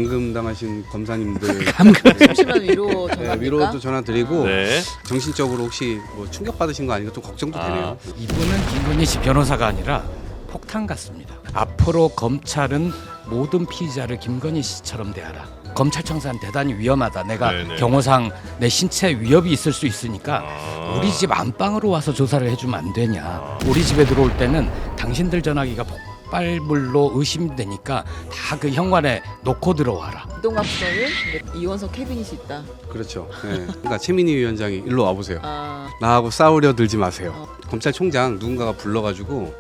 감금당하신 검사님들 잠시만 위로 전합니까? 위로도 전화드리고 네. 정신적으로 혹시 뭐 충격 받으신 거 아닌가 좀 걱정도 되네요. 이분은 김건희 씨 변호사가 아니라 폭탄 같습니다. 앞으로 검찰은 모든 피의자를 김건희 씨처럼 대하라. 검찰청사는 대단히 위험하다. 내가 네네. 경호상 내 신체 위협이 있을 수 있으니까 우리 집 안방으로 와서 조사를 해주면 안 되냐. 우리 집에 들어올 때는 당신들 전화기가 폭발물로 의심되니까 다 그 현관에 놓고 들어와라. 이동갑서는 이원석 캐비닛이 있다. 그렇죠. 네. 그러니까 최민희 위원장이 일로 와보세요. 아, 나하고 싸우려 들지 마세요. 검찰총장 누군가가 불러가지고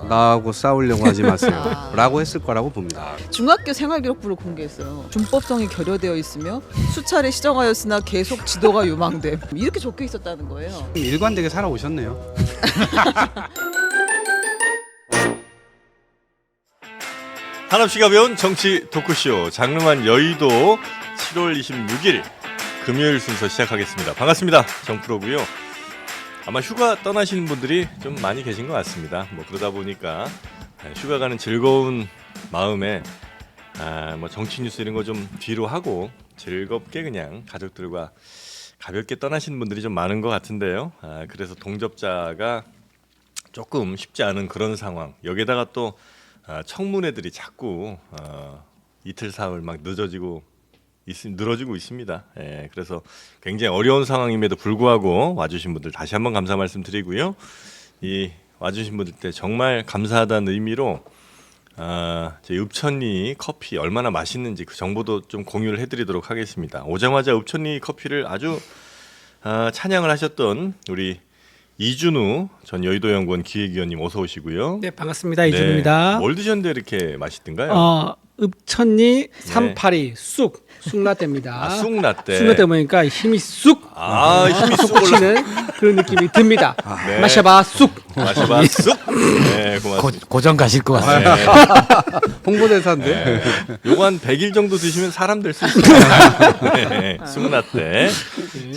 나하고 싸우려고 하지 마세요. 라고 했을 거라고 봅니다. 중학교 생활기록부를 공개했어요. 준법성이 결여되어 있으며 수차례 시정하였으나 계속 지도가 유망됨. 이렇게 적혀 있었다는 거예요. 일관되게 살아오셨네요. 한없이 가벼운 정치 토크쇼 장르만 여의도 7월 26일 금요일 순서 시작하겠습니다. 반갑습니다. 정프로고요. 아마 휴가 떠나시는 분들이 좀 많이 계신 것 같습니다. 뭐 그러다 보니까 휴가 가는 즐거운 마음에 뭐 정치 뉴스 이런 거 좀 뒤로 하고 즐겁게 그냥 가족들과 가볍게 떠나시는 분들이 좀 많은 것 같은데요. 그래서 동접자가 조금 쉽지 않은 그런 상황. 여기에다가 또 청문회들이 자꾸 이틀 사흘 막 늘어지고 있습니다. 예, 그래서 굉장히 어려운 상황임에도 불구하고 와주신 분들 다시 한번 감사 말씀드리고요. 이 와주신 분들께 정말 감사하다는 의미로 제 읍천리 커피 얼마나 맛있는지 그 정보도 좀 공유를 해드리도록 하겠습니다. 오자마자 읍천리 커피를 아주 찬양을 하셨던 우리 이준우 전 여의도연구원 기획위원님 어서 오시고요. 네, 반갑습니다. 이준우입니다. 뭘 드셨는데 이렇게 맛있던가요? 읍천리 382 쑥라떼입니다. 쑥라떼. 쑥라떼 보니까 힘이 쑥 힘이 쑥 올라. 꽂히는 그런 느낌이 듭니다. 네. 마셔봐 쑥. 마셔봐 쑥. 네, 고맙습니다. 고정 가실 것 같습니다. 홍보대사인데. 요거 한 100일 정도 드시면 사람 될 수 있습니다. 네, 쑥라떼.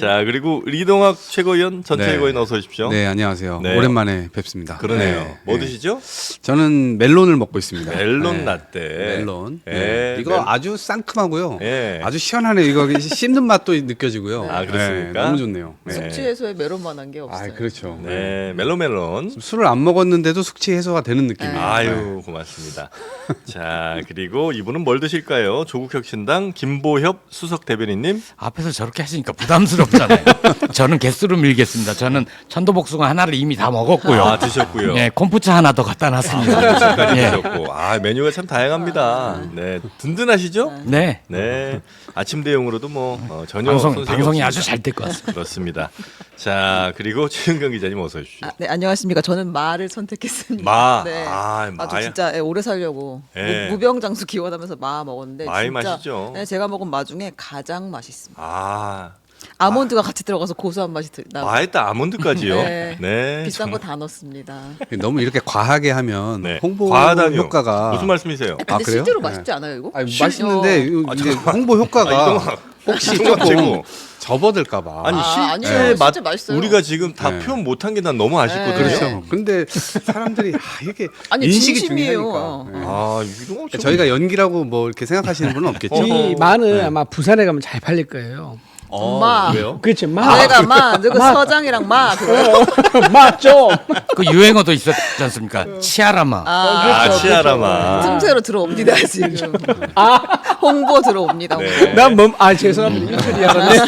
자, 그리고 리동학 최고위원, 전 네. 최고위원 어서 오십시오. 네, 안녕하세요. 네. 오랜만에 뵙습니다. 그러네요. 네, 뭐 네. 드시죠? 저는 멜론을 먹고 있습니다. 멜론 네. 라떼. 멜론. 네. 네. 이거 아주 상큼하고요. 네. 아주 시원하네. 이거 씹는 맛도 느껴지고요. 아, 그렇습니까? 네, 너무 좋네요. 네. 숙취 해소에 메론만한 게 없어요. 아, 그렇죠. 네, 멜론. 술을 안 먹었는데도 숙취 해소가 되는 느낌이에요. 아유, 고맙습니다. 자, 그리고 이분은 뭘 드실까요? 조국혁신당 김보협 수석 대변인님. 앞에서 저렇게 하시니까 부담스럽잖아요. 저는 개수로 밀겠습니다. 저는 천도복숭아 하나를 이미 다 먹었고요. 드셨고요. 네, 콤부차 하나 더 갖다 놨습니다. 까지 예. 드셨고. 메뉴가 참 다양합니다. 네, 든든하시죠? 네, 네, 아침 대용으로도 뭐 전혀 손색이 방송이 없습니다. 아주 잘 될 것 같습니다. 그렇습니다. 자, 그리고 최은경 기자님 어서 오십시오. 네, 안녕하십니까. 저는 마를 선택했습니다. 마. 네. 마야. 아주 진짜 오래 살려고 예. 무병장수 기원하면서 마 먹었는데 마이 진짜 맛이죠. 네, 제가 먹은 마 중에 가장 맛있습니다. 아, 아몬드가 같이 들어가서 고소한 맛이 나고 마에다 아몬드까지요. 네. 네, 비싼 정말. 거 다 넣습니다. 너무 이렇게 과하게 하면 네. 홍보 과하다니요. 효과가 무슨 말씀이세요? 근데 아, 그래요? 실제로 네. 맛있지 않아요 이거? 아니, 맛있는데 이제 홍보 아, 효과가 이동학. 혹시 이동학 조금 최고. 접어들까봐. 아니 아니요. 실제 맛 진짜 맛있어요. 우리가 지금 다 네. 표현 못한 게 난 너무 아쉽거든요. 네. 그렇죠. 근데 사람들이 이게 아니, 인식이 진심이에요. 중요하니까. 네. 이동학 최고. 저희가 연기라고 뭐 이렇게 생각하시는 분은 없겠죠. 이 마는 네. 아마 부산에 가면 잘 팔릴 거예요. 마. 왜요? 그렇죠. 마. 내가 마, 누구 서장이랑 마 그거. 맞죠. 그 유행어도 있었지 않습니까? 치아라마. 치아라마. 틈새로 들어옵니다 지금. 홍보 들어옵니다. 홍보. 네. 난 죄송합니다. 일처리 알았네.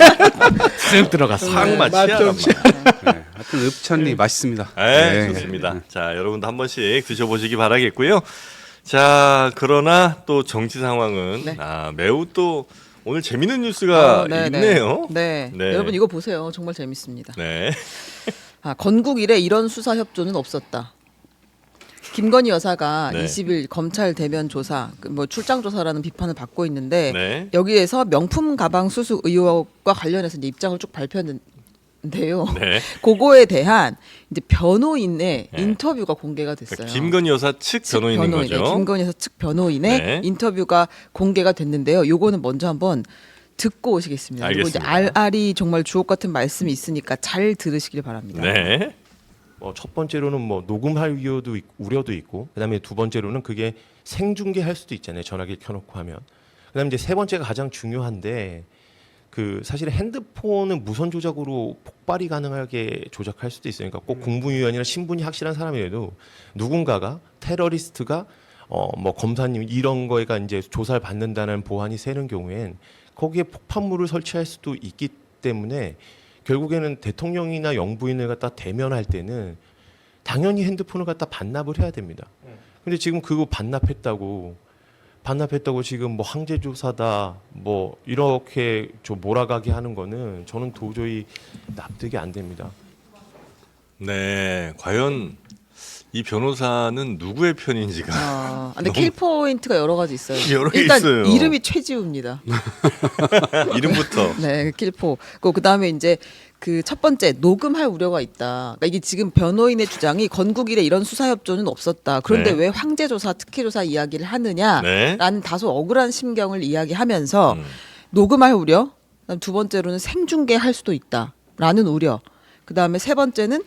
쓱 들어갔어. 상마 맞죠. 치아라마. 네. 하여튼 읍천리 맛있습니다. 네, 좋습니다. 자, 여러분도 한 번씩 드셔보시기 바라겠고요. 자, 그러나 또 정치 상황은 네. 매우 또 오늘 재밌는 뉴스가 네, 있네요. 네. 네. 여러분 이거 보세요. 정말 재밌습니다. 네. 건국 이래 이런 수사 협조는 없었다. 김건희 여사가 네. 20일 검찰 대면 조사, 뭐 출장 조사라는 비판을 받고 있는데 네. 여기에서 명품 가방 수수 의혹과 관련해서 이제 입장을 쭉 발표했는데요. 네. 그거에 대한 이제 변호인의 네. 인터뷰가 공개가 됐어요. 그러니까 김건희 여사 측 변호인인 거죠. 김건희 여사 측 변호인의 네. 인터뷰가 공개가 됐는데요. 요거는 먼저 한번 듣고 오시겠습니다. 그리고 이제 알겠습니다. 알알이 정말 주옥 같은 말씀이 있으니까 잘 들으시길 바랍니다. 네. 첫 번째로는 뭐 녹음할 우려도 있고 그다음에 두 번째로는 그게 생중계할 수도 있잖아요. 전화기 켜놓고 하면 그다음에 이제 세 번째가 가장 중요한데 그 사실 핸드폰은 무선 조작으로 폭발이 가능하게 조작할 수도 있어요. 그러니까 꼭 공무위원이나 신분이 확실한 사람이라도 누군가가 테러리스트가 뭐 검사님 이런 거가 이제 조사를 받는다는 보안이 새는 경우엔 거기에 폭탄물을 설치할 수도 있기 때문에 결국에는 대통령이나 영부인을 갖다 대면할 때는 당연히 핸드폰을 갖다 반납을 해야 됩니다. 근데 지금 그거 반납했다고 지금 뭐 황제 조사다 뭐 이렇게 좀 몰아가게 하는 거는 저는 도저히 납득이 안 됩니다. 네, 과연 이 변호사는 누구의 편인지가 근데 킬 포인트가 여러 가지 있어요. 여러 개 일단 있어요. 이름이 최지우입니다. 이름부터 네, 킬포. 그다음에 이제 그 첫 번째 녹음할 우려가 있다. 그러니까 이게 지금 변호인의 주장이 건국 이래 이런 수사 협조는 없었다. 그런데 네. 왜 황제 조사, 특혜 조사 이야기를 하느냐라는 네. 다소 억울한 심경을 이야기하면서 녹음할 우려. 그다음 두 번째로는 생중계할 수도 있다라는 우려. 그다음에 세 번째는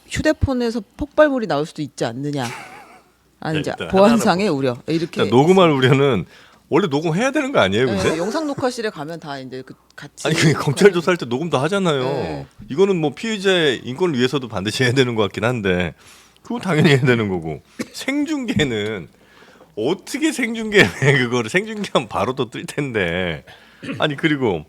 휴대폰에서 폭발물이 나올 수도 있지 않느냐. 네, 이제 일단 보안상의 우려. 이렇게 일단 녹음할 우려는 원래 녹음해야 되는 거 아니에요, 근데? 네, 영상 녹화실에 가면 다 이제 그 같이 아니 그 검찰 조사할 때 녹음도 하잖아요. 네. 이거는 뭐 피의자의 인권을 위해서도 반드시 해야 되는 것 같긴 한데 그건 당연히 해야 되는 거고 생중계는 어떻게 생중계해 그거를 생중계하면 바로 또 뜰 텐데 아니 그리고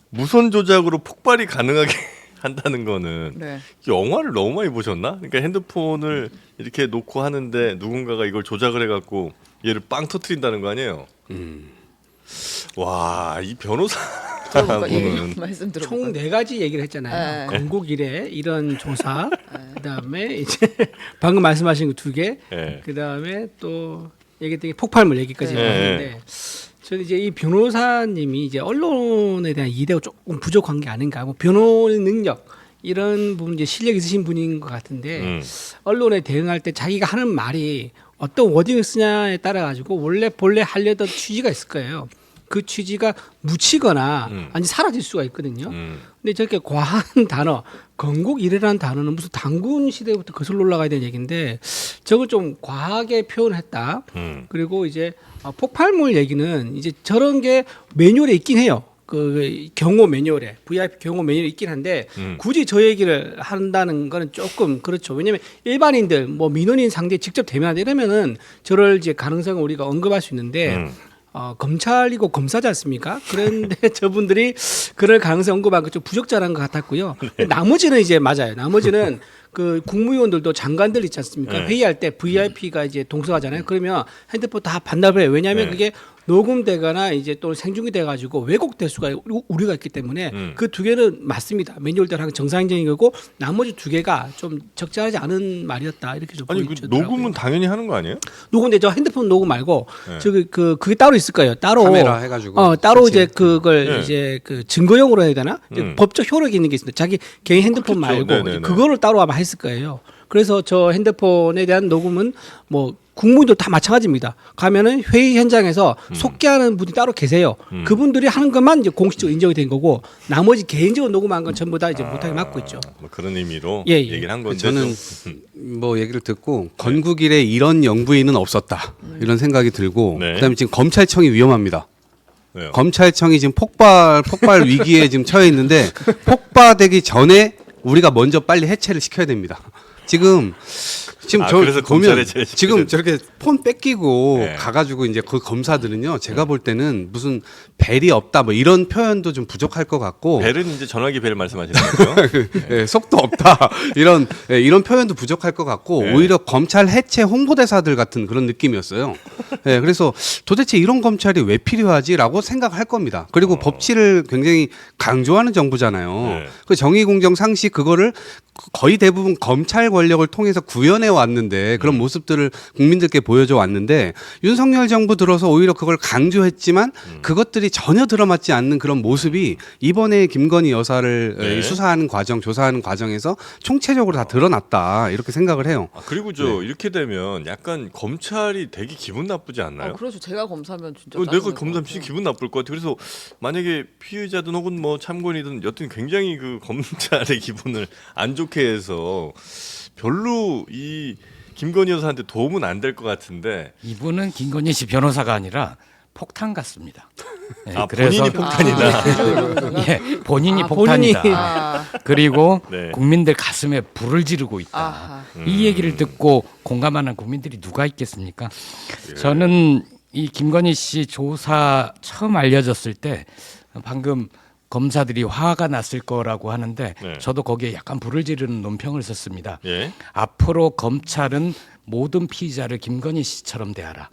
무선 조작으로 폭발이 가능하게 한다는 거는 네. 영화를 너무 많이 보셨나? 그러니까 핸드폰을 이렇게 놓고 하는데 누군가가 이걸 조작을 해갖고 얘를 빵 터트린다는 거 아니에요? 와, 이 변호사 들어볼까? 예, 분은 말씀 들어볼까? 총 4가지 얘기를 했잖아요. 네. 건국 이래 이런 조사, 그다음에 이제 방금 말씀하신 그 2개, 예. 그다음에 또 얘기했던 게 폭발물 얘기까지 네. 했는데 저는 이제 이 변호사님이 이제 언론에 대한 이해가 조금 부족한 게 아닌가. 뭐 변호 능력 이런 부분 이제 실력 있으신 분인 것 같은데 언론에 대응할 때 자기가 하는 말이 어떤 워딩을 쓰냐에 따라 가지고 원래 본래 하려던 취지가 있을 거예요. 그 취지가 묻히거나 아니 사라질 수가 있거든요. 근데 저렇게 과한 단어, 건국 이래라는 단어는 무슨 단군 시대부터 거슬러 올라가야 되는 얘기인데 저걸 좀 과하게 표현했다. 그리고 이제 폭발물 얘기는 이제 저런 게 매뉴얼에 있긴 해요. 그 경호 매뉴얼에 VIP 경호 매뉴얼에 있긴 한데 굳이 저 얘기를 한다는 거는 조금 그렇죠. 왜냐하면 일반인들 뭐 민원인 상대 직접 대면하다 이러면은 저럴 이제 가능성을 우리가 언급할 수 있는데 검찰이고 검사지 않습니까? 그런데 저분들이 그럴 가능성 언급한 거 좀 부적절한 것 같았고요. 나머지는 이제 맞아요. 나머지는 그 국무위원들도 장관들 있지 않습니까? 네. 회의할 때 VIP가 이제 동석하잖아요. 그러면 핸드폰 다 반납을 해요. 왜냐하면 네. 그게 녹음되거나 이제 또 생중이 돼가지고 왜곡될 수가 우려가 있기 때문에 그 2개는 맞습니다. 매뉴얼대로 하는 정상적인 거고 나머지 2개가 좀 적절하지 않은 말이었다 이렇게 좀 아니 그 보여주더라고요. 녹음은 당연히 하는 거 아니에요? 녹음데 저 핸드폰 녹음 말고 네. 저기 그게 따로 있을 거예요. 따로 카메라 해가지고 따로 설치. 이제 그걸 네. 이제 그 증거용으로 해야 되나? 이제 법적 효력이 있는 게 있습니다. 자기 개인 핸드폰 그렇죠. 말고 네네네. 그거를 따로 아마 했을 거예요. 그래서 저 핸드폰에 대한 녹음은 뭐 국무위도 다 마찬가지입니다. 가면은 회의 현장에서 속개하는 분이 따로 계세요. 그분들이 하는 것만 이제 공식적으로 인정이 된 거고 나머지 개인적으로 녹음한 건 전부 다 이제 못하게 막고 있죠. 뭐 그런 의미로 예, 예. 얘기를 한 건데 저는 좀, 뭐 얘기를 듣고 건국 이래 이런 영부인은 없었다 이런 생각이 들고 네. 그다음에 지금 검찰청이 위험합니다. 왜요? 검찰청이 지금 폭발 위기에 지금 처해 있는데 폭발되기 전에 우리가 먼저 빨리 해체를 시켜야 됩니다. 지금 저 그래서 검찰 보면 해체를 지금 시키는- 저렇게 폰 뺏기고 네. 가가지고 이제 그 검사들은요 제가 볼 때는 무슨 벨이 없다 뭐 이런 표현도 좀 부족할 것 같고 벨은 이제 전화기 벨 말씀하시는 거죠? 예, 속도 없다 이런 표현도 부족할 것 같고 네. 오히려 검찰 해체 홍보대사들 같은 그런 느낌이었어요. 예, 그래서 도대체 이런 검찰이 왜 필요하지라고 생각할 겁니다. 그리고 법치를 굉장히 강조하는 정부잖아요. 네. 그 정의공정 상식 그거를 거의 대부분 검찰 권력을 통해서 구현해 왔는데 그런 모습들을 국민들께 보여줘 왔는데 윤석열 정부 들어서 오히려 그걸 강조했지만 그것들이 전혀 들어맞지 않는 그런 모습이 이번에 김건희 여사를 네. 수사하는 과정, 조사하는 과정에서 총체적으로 다 드러났다 이렇게 생각을 해요. 그리고 이렇게 되면 약간 검찰이 되게 기분 나쁘지 않나요? 그렇죠. 제가 검사면 진짜 내가 짜증날 것 검사면 같아요. 기분 나쁠 것 같아. 그래서 만약에 피의자든 혹은 뭐 참고인이든 여튼 굉장히 그 검찰의 기분을 안 좋게 해서 별로 이 김건희 여사한테 도움은 안 될 것 같은데. 이분은 김건희 씨 변호사가 아니라 폭탄 같습니다. 예, 본인이 폭탄이다. 예, 본인이 아, 폭탄이다. 본인이. 그리고 네. 국민들 가슴에 불을 지르고 있다. 아하. 이 얘기를 듣고 공감하는 국민들이 누가 있겠습니까? 저는 이 김건희 씨 조사 처음 알려졌을 때 방금 검사들이 화가 났을 거라고 하는데 네. 저도 거기에 약간 불을 지르는 논평을 썼습니다. 예. 앞으로 검찰은 모든 피의자를 김건희 씨처럼 대하라.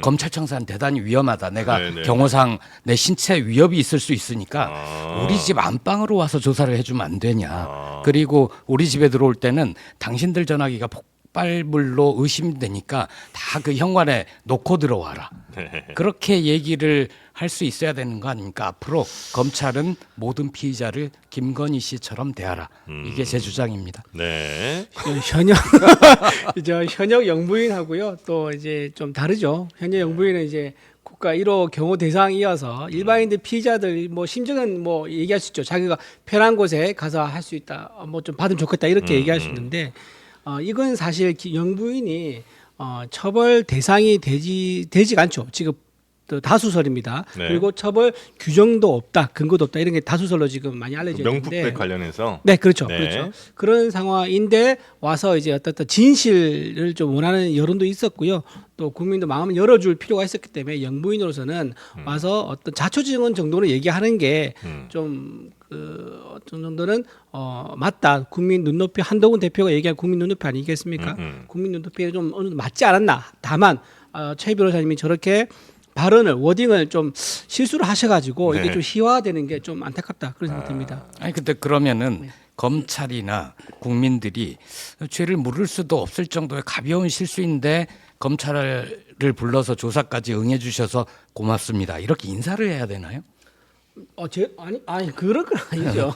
검찰청사는 대단히 위험하다. 내가 네네. 경호상 내 신체 위협이 있을 수 있으니까 아. 우리 집 안방으로 와서 조사를 해주면 안 되냐. 아. 그리고 우리 집에 들어올 때는 당신들 전화기가 폭발물로 의심되니까 다 그 현관에 놓고 들어와라. 그렇게 얘기를 할 수 있어야 되는 거 아닙니까? 앞으로 검찰은 모든 피의자를 김건희 씨처럼 대하라. 이게 제 주장입니다. 네. 현역 이제 현역 영부인하고요. 또 이제 좀 다르죠. 현역 영부인은 이제 국가 1호 경호 대상이어서 일반인들 피의자들 뭐 심정은 뭐 얘기할 수 있죠. 자기가 편한 곳에 가서 할 수 있다. 뭐 좀 받으면 좋겠다 이렇게 얘기할 수 있는데 이건 사실 영부인이 처벌 대상이 되지가 않죠. 지금 다수설입니다. 네. 그리고 처벌 규정도 없다, 근거도 없다 이런 게 다수설로 지금 많이 알려져 있는데. 명품백 관련해서. 네, 그렇죠, 네. 그렇죠. 그런 상황인데 와서 이제 어떤 진실을 좀 원하는 여론도 있었고요. 또 국민도 마음을 열어줄 필요가 있었기 때문에 영부인으로서는 와서 어떤 자초지종은 정도는 얘기하는 게 좀 어떤 정도는 맞다. 국민 눈높이 한동훈 대표가 얘기한 국민 눈높이 아니겠습니까? 국민 눈높이에 좀 어느 정도 맞지 않았나. 다만 최 변호사님이 저렇게 발언을 워딩을 좀 실수를 하셔가지고 이게 네. 좀 희화화되는 게 좀 안타깝다 그런 생각이 듭니다. 아니 근데 그러면은 검찰이나 국민들이 죄를 물을 수도 없을 정도의 가벼운 실수인데 검찰을 불러서 조사까지 응해 주셔서 고맙습니다. 이렇게 인사를 해야 되나요? 아니 그런 건 아니죠.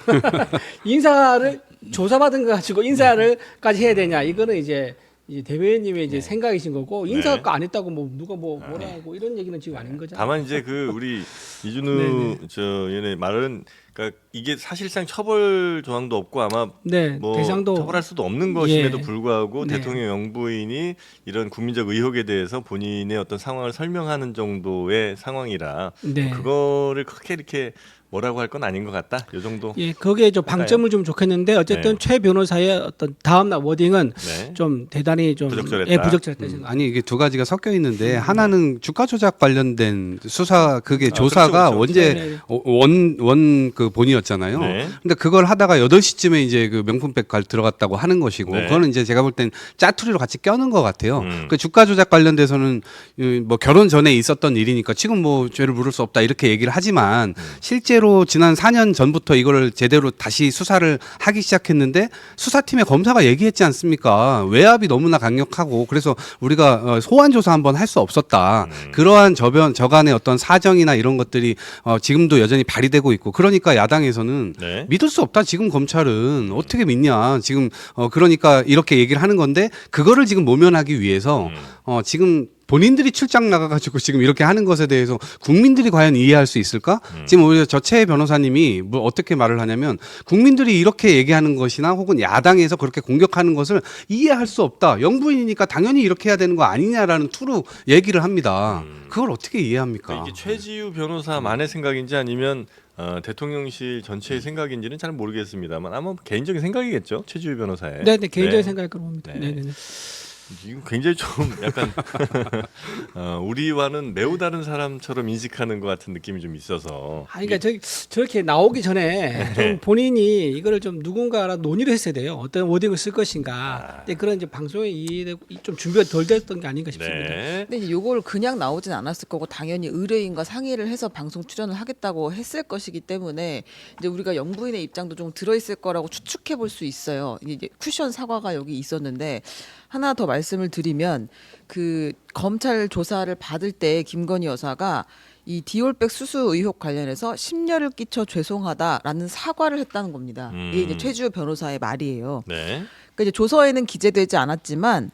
인사를 조사받은 거 가지고 인사를까지 해야 되냐? 이거는 이제 대변인님의 이제 생각이신 거고 인사가 안 했다고 뭐 누가 뭐라 하고 이런 얘기는 지금 아닌 거잖아요. 다만 이제 그 우리 이준우 저 얘네 말은 그러니까 이게 사실상 처벌 조항도 없고 아마 네, 뭐 대상도 처벌할 수도 없는 것임에도 예. 불구하고 네. 대통령 영부인이 이런 국민적 의혹에 대해서 본인의 어떤 상황을 설명하는 정도의 상황이라 네. 그거를 크게 이렇게 뭐라고 할 건 아닌 것 같다. 이 정도. 예, 거기에 좀 방점을 주면 좋겠는데 어쨌든 네. 최 변호사의 어떤 다음날 워딩은 네. 좀 대단히 좀 부적절했다. 예, 부적절했다 생각. 아니 이게 두 가지가 섞여 있는데 하나는 주가 조작 관련된 수사 그게 조사가 그렇죠, 그렇죠. 언제 네. 원 그 본이었잖아요. 네. 근데 그걸 하다가 8시쯤에 이제 그 명품백 들어갔다고 하는 것이고 네. 그거는 이제 제가 볼 땐 짜투리로 같이 껴는 것 같아요. 음. 그 주가 조작 관련돼서는 뭐 결혼 전에 있었던 일이니까 지금 뭐 죄를 물을 수 없다 이렇게 얘기를 하지만 실제로 지난 4년 전부터 이거를 제대로 다시 수사를 하기 시작했는데 수사팀의 검사가 얘기했지 않습니까? 외압이 너무나 강력하고 그래서 우리가 소환 조사 한번 할 수 없었다. 그러한 저간의 어떤 사정이나 이런 것들이 지금도 여전히 발휘되고 있고 그러니까 야당에서는 네. 믿을 수 없다. 지금 검찰은 어떻게 믿냐. 지금 그러니까 이렇게 얘기를 하는 건데 그거를 지금 모면하기 위해서 지금 본인들이 출장 나가가지고 지금 이렇게 하는 것에 대해서 국민들이 과연 이해할 수 있을까? 지금 오히려 저 최 변호사님이 뭐 어떻게 말을 하냐면 국민들이 이렇게 얘기하는 것이나 혹은 야당에서 그렇게 공격하는 것을 이해할 수 없다. 영부인이니까 당연히 이렇게 해야 되는 거 아니냐라는 투로 얘기를 합니다. 그걸 어떻게 이해합니까? 그러니까 이게 최지우 변호사만의 생각인지 아니면 대통령실 전체의 생각인지는 잘 모르겠습니다만 아마 개인적인 생각이겠죠. 최지우 변호사의. 네, 네 개인적인 네. 생각일 거로 봅니다. 네. 네, 네. 네. 지금 굉장히 좀 약간 우리와는 매우 다른 사람처럼 인식하는 것 같은 느낌이 좀 있어서. 그러니까 저렇게 나오기 전에 좀 본인이 이거를 좀 누군가랑 논의를 했어야 돼요. 어떤 워딩을 쓸 것인가. 근데 그런 이제 방송에 이해되고 좀 준비가 덜 됐던 게 아닌가 싶습니다. 네. 근데 이제 요거를 그냥 나오진 않았을 거고 당연히 의뢰인과 상의를 해서 방송 출연을 하겠다고 했을 것이기 때문에 이제 우리가 영부인의 입장도 좀 들어있을 거라고 추측해 볼 수 있어요. 이제 쿠션 사과가 여기 있었는데 하나 더 말씀을 드리면 그 검찰 조사를 받을 때 김건희 여사가 이 디올백 수수 의혹 관련해서 심려를 끼쳐 죄송하다라는 사과를 했다는 겁니다. 이게 이제 최지우 변호사의 말이에요. 네. 그러니까 이제 조서에는 기재되지 않았지만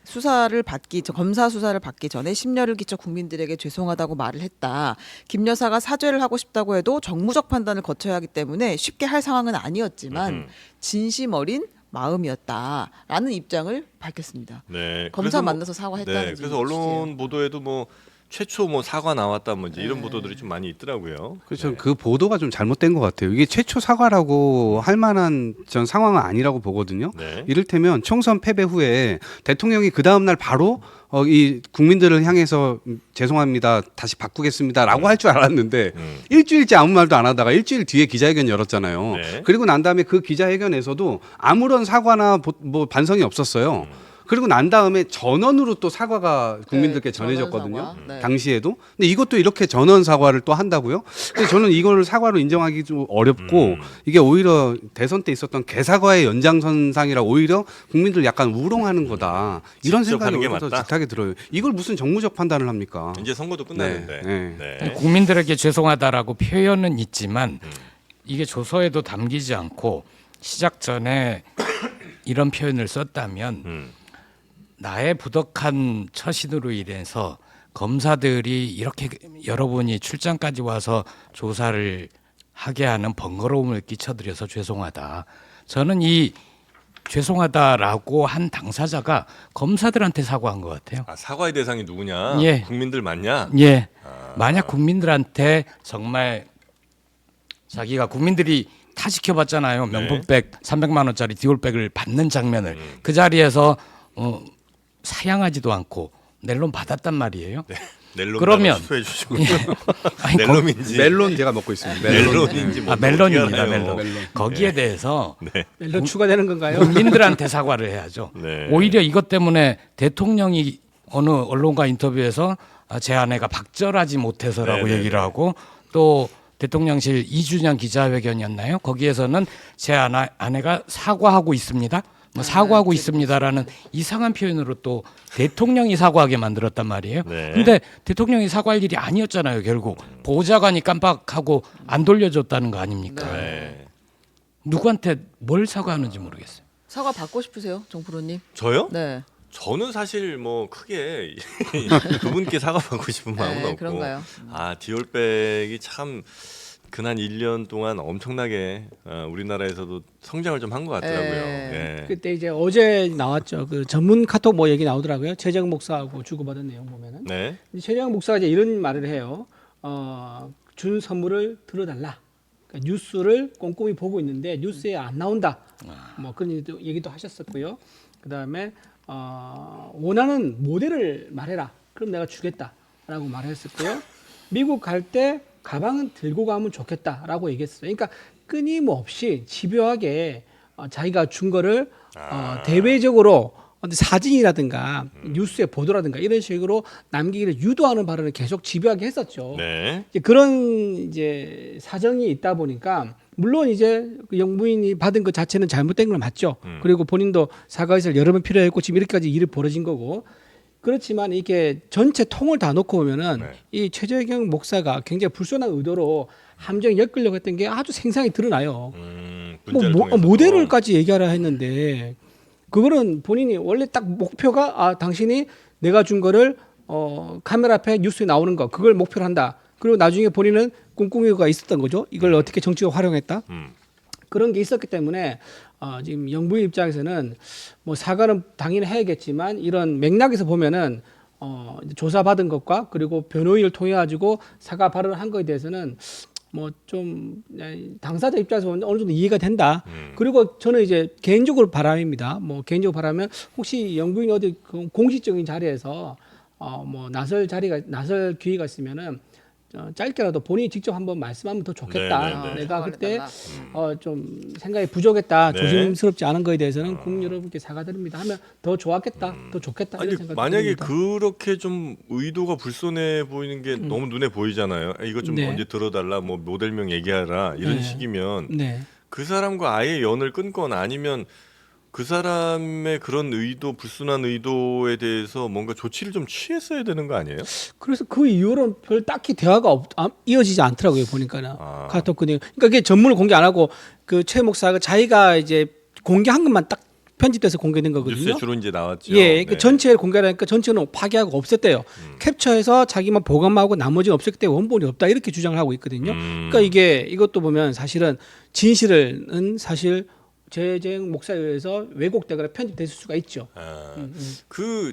검사 수사를 받기 전에 심려를 끼쳐 국민들에게 죄송하다고 말을 했다. 김 여사가 사죄를 하고 싶다고 해도 정무적 판단을 거쳐야 하기 때문에 쉽게 할 상황은 아니었지만 진심 어린 마음이었다라는 입장을 밝혔습니다. 네. 검사 그래서 만나서 사과했다는 네. 그래서 언론 보도에도 뭐 최초 뭐 사과 나왔다 뭐 이제 이런 네. 보도들이 좀 많이 있더라고요. 그렇죠. 네. 그 보도가 좀 잘못된 것 같아요. 이게 최초 사과라고 할 만한 전 상황은 아니라고 보거든요. 네. 이를테면 총선 패배 후에 대통령이 그 다음 날 바로 이 국민들을 향해서 죄송합니다, 다시 바꾸겠습니다라고 할 줄 알았는데 일주일째 아무 말도 안 하다가 일주일 뒤에 기자회견 열었잖아요. 네. 그리고 난 다음에 그 기자회견에서도 아무런 사과나 뭐 반성이 없었어요. 그리고 난 다음에 전원으로 또 사과가 국민들께 네, 전해졌거든요. 전원 사과. 네. 당시에도. 근데 이것도 이렇게 전원 사과를 또 한다고요? 그래서 저는 이거를 사과로 인정하기 좀 어렵고 이게 오히려 대선 때 있었던 개사과의 연장선상이라 오히려 국민들 약간 우롱하는 거다. 이런 직접 하는 생각이 게 오히려 더 맞다? 짙하게 들어요. 이걸 무슨 정무적 판단을 합니까? 이제 선거도 끝나는데. 네. 네. 국민들에게 죄송하다라고 표현은 있지만 이게 조서에도 담기지 않고 시작 전에 이런 표현을 썼다면 나의 부덕한 처신으로 인해서 검사들이 이렇게 여러분이 출장까지 와서 조사를 하게 하는 번거로움을 끼쳐드려서 죄송하다. 저는 이 죄송하다라고 한 당사자가 검사들한테 사과한 것 같아요. 아, 사과의 대상이 누구냐? 예. 국민들 맞냐? 예. 만약 국민들한테 정말 자기가 국민들이 다 지켜봤잖아요. 명품백 300만 원짜리 디올백을 받는 장면을 그 자리에서 사양하지도 않고 넬론 받았단 말이에요. 네. 넬론 그러면- 수해 주시고 아니, 넬론인지 멜론 제가 먹고 있습니다. 멜론인지 뭐 멜론입니다. 어떻게 알아요? 멜론. 거기에 대해서 멜론 추가되는 건가요? 국민들한테 사과를 해야죠. 네. 오히려 이것 때문에 대통령이 어느 언론과 인터뷰에서 제 아내가 박절하지 못해서라고 네네네. 얘기를 하고 또 대통령실 2주년 기자회견이었나요? 거기에서는 제 아내가 사과하고 있습니다. 뭐 사과하고 있습니다라는 이상한 표현으로 또 대통령이 사과하게 만들었단 말이에요. 네. 근데 대통령이 사과할 일이 아니었잖아요. 결국 보좌관이 깜빡하고 안 돌려줬다는 거 아닙니까? 네. 누구한테 뭘 사과하는지 모르겠어요. 사과 받고 싶으세요, 정프로님? 저요? 네. 저는 사실 뭐 크게 그분께 사과받고 싶은 마음은 네, 없고. 그런가요? 아 디올백이 참 근한 1년 동안 엄청나게 우리나라에서도 성장을 좀 한 것 같더라고요. 네. 예. 그때 이제 어제 나왔죠. 그 전문 카톡 뭐 얘기 나오더라고요. 최재형 목사하고 주고받은 내용 보면은 네. 최재형 목사가 이제 이런 말을 해요. 준 선물을 들어달라. 그러니까 뉴스를 꼼꼼히 보고 있는데 뉴스에 안 나온다. 뭐 그런 얘기도 하셨었고요. 그 다음에 원하는 모델을 말해라. 그럼 내가 주겠다라고 말했었고요. 미국 갈 때 가방은 들고 가면 좋겠다라고 얘기했어요. 그러니까 끊임없이 집요하게 자기가 준 거를 대외적으로 사진이라든가 뉴스에 보도라든가 이런 식으로 남기기를 유도하는 발언을 계속 집요하게 했었죠. 네. 이제 그런 이제 사정이 있다 보니까 물론 이제 그 영부인이 받은 것 자체는 잘못된 건 맞죠. 그리고 본인도 사과 의사를 여러 번 필요했고 지금 이렇게까지 일이 벌어진 거고. 그렇지만 이게 전체 통을 다 놓고 보면은 네. 이 최재경 목사가 굉장히 불순한 의도로 함정에 엮으려고 했던 게 아주 생생히 드러나요. 문제를 통해서. 모델을까지 얘기하라 했는데 그거는 본인이 원래 딱 목표가 당신이 내가 준 거를 카메라 앞에 뉴스에 나오는 거 그걸 목표로 한다. 그리고 나중에 본인은 꿍꿍이가 있었던 거죠. 이걸 어떻게 정치적으로 활용했다. 그런 게 있었기 때문에 지금 영부인 입장에서는 뭐 사과는 당연히 해야겠지만 이런 맥락에서 보면은 조사받은 것과 그리고 변호인을 통해 가지고 사과 발언을 한 거에 대해서는 뭐 좀 당사자 입장에서 어느 정도 이해가 된다. 그리고 저는 이제 개인적으로 바람입니다. 뭐 개인적으로 바라면 혹시 영부인이 어디 공식적인 자리에서 뭐 나설 기회가 있으면은 짧게라도 본인이 직접 한번 말씀하면 더 좋겠다. 네네네. 내가 그때 사과를 좀 생각이 부족했다. 네. 조심스럽지 않은 거에 대해서는 국민 여러분께 사과드립니다. 하면 더 좋았겠다. 더 좋겠다. 아니 이런 생각이 만약에 듭니다. 그렇게 좀 의도가 불손해 보이는 게 너무 눈에 보이잖아요. 이거 좀 네. 언제 들어달라, 뭐 모델명 얘기하라 이런 네. 식이면 네. 그 사람과 아예 연을 끊거나 아니면 그 사람의 그런 의도, 불순한 의도에 대해서 뭔가 조치를 좀 취했어야 되는 거 아니에요? 그래서 그 이후로는 별 딱히 대화가 이어지지 않더라고요. 보니까는 아. 카톡 그냥 그러니까 그게 전문을 공개 안 하고 그 최 목사가 자기가 이제 공개한 것만 딱 편집돼서 공개된 거거든요. 뉴스에 주로 이제 나왔죠. 예, 그 네. 전체를 공개하니까 전체는 파기하고 없앴대요. 캡처해서 자기만 보관하고 나머지는 없앴기 때문에 원본이 없다 이렇게 주장을 하고 있거든요. 그러니까 이것도 보면 사실은 진실은 사실 최재형 목사에 의해서 왜곡되거나 편집될 수가 있죠. 그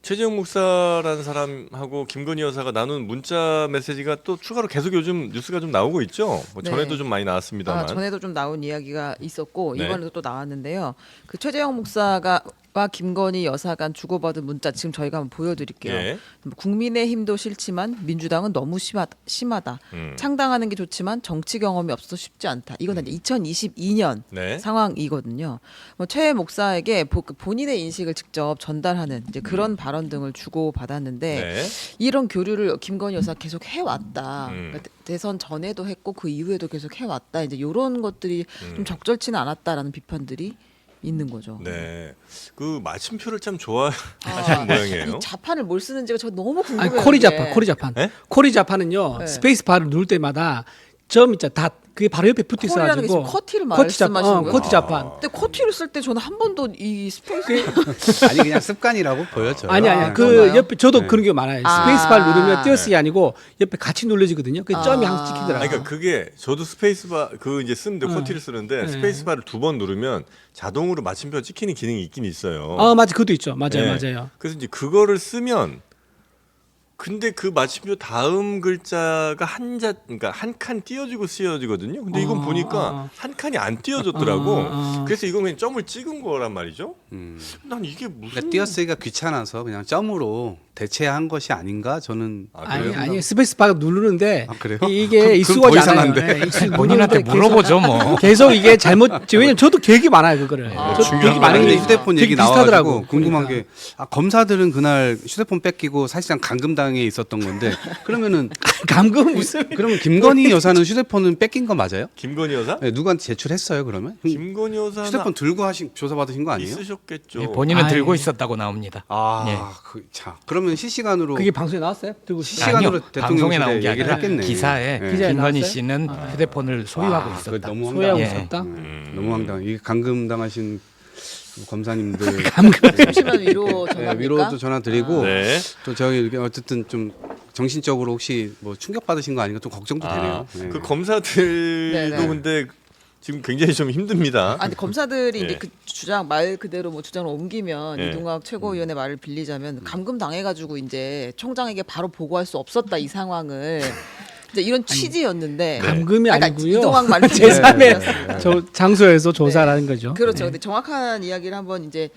최재형 목사라는 사람하고 김건희 여사가 나눈 문자 메시지가 또 추가로 계속 요즘 뉴스가 좀 나오고 있죠. 뭐 네. 전에도 좀 많이 나왔습니다만. 전에도 좀 나온 이야기가 있었고 네. 이번에도 또 나왔는데요. 그 최재형 목사가 와 김건희 여사 간 주고받은 문자 지금 저희가 한번 보여드릴게요. 예. 국민의힘도 싫지만 민주당은 너무 심하다. 창당하는 게 좋지만 정치 경험이 없어서 쉽지 않다. 이건 이제 2022년 네. 상황이거든요. 뭐 최 목사에게 본인의 인식을 직접 전달하는 이제 그런 발언 등을 주고 받았는데 네. 이런 교류를 김건희 여사 계속 해왔다. 음. 그러니까 대선 전에도 했고 그 이후에도 계속 해왔다. 이제 이런 것들이 좀 적절치는 않았다라는 비판들이 있는 거죠. 네. 그 마침표를 참 좋아하시는 모양이에요. 이 자판을 뭘 쓰는지가 저 너무 궁금해요. 아니 코리 이게. 자판, 코리 자판. 네? 코리 자판은요. 네. 스페이스 바를 누를 때마다 점 있잖아. 다 그게 바로 옆에 붙어 코리라는 게 있어가지고. 지금 커티를 커티 자판, 말씀하시는 거예요? 커티 자판. 근데 커티를 쓸 때 저는 한 번도 이 스페이스 아니 그냥 습관이라고 보여져요. 아니 아, 그 그런가요? 옆에 저도 네. 그런 게 많아요. 아. 스페이스 바를 누르면 띄어쓰기 아니고 옆에 같이 눌러지거든요. 그 점이 항상 찍히더라고요. 아니, 그러니까 그게 저도 스페이스바 그 이제 쓰는데 코티를 쓰는데 네. 스페이스바를 2번 누르면 자동으로 마침표 찍히는 기능이 있긴 있어요. 맞아, 그것도 있죠. 맞아요, 네. 맞아요. 그래서 이제 그거를 쓰면 근데 그 마침표 다음 글자가 그러니까 한 칸 띄어지고 쓰여지거든요. 근데 이건 보니까 한 칸이 안 띄어졌더라고. 그래서 이건 그냥 점을 찍은 거란 말이죠. 난 이게 무슨 그러니까 띄어쓰기가 귀찮아서 그냥 점으로 대체한 것이 아닌가 저는. 아니 스페이스 바 누르는데 아, 그래요? 이게 그럼 익숙하지 더 않아요. 이상한데. 네, 익숙 본인한테 누르는데 물어보죠 뭐. 계속 이게 잘못. 왜냐면 저도 되게 많아요 그거를. 저도 되게 많은 많은 게 게 휴대폰 되게 얘기 비슷하더라고. 나와가지고 궁금한 그러니까. 게 검사들은 그날 휴대폰 뺏기고 사실상 감금당해 있었던 건데 그러면은 감금 무슨? 그러면 김건희 여사는 휴대폰은 뺏긴 거 맞아요? 김건희 여사? 네, 누구한테 제출했어요 그러면? 김건희 여사 휴대폰 들고 조사 받으신 거 아니에요? 있으셨겠죠. 본인은 아이. 들고 있었다고 나옵니다. 예. 그러면 실시간으로 그게 방송에 나왔어요? 들고 실시간으로 아니요, 방송에 나온 게 얘기를 아니라 했겠네. 기사에 네. 기사에 김건희 나왔어요? 씨는 휴대폰을 소유하고 그거 있었다. 너무 소유하고 황당해. 있었다. 너무 황당. 이게 감금 당하신 검사님들 잠시만 위로 전합니까? 위로도 전화 드리고 네. 또 저희 이렇게 어쨌든 좀 정신적으로 혹시 뭐 충격 받으신 거 아닌가 좀 걱정도 되네요. 네. 그 검사들도 네네. 근데 지금 굉장히 좀 힘듭니다. 아니 검사들이 예. 이제 그 주장 말 그대로 뭐 주장을 옮기면 예. 이동학 최고위원의 말을 빌리자면 감금 당해가지고 이제 총장에게 바로 보고할 수 없었다 이 상황을 이제 이런 취지였는데 감금이 아니, 그러니까 아니고요. 이동학 말을 제3의 저 장소에서 조사라는 거죠. 그렇죠. 근데 정확한 이야기를 한번 이제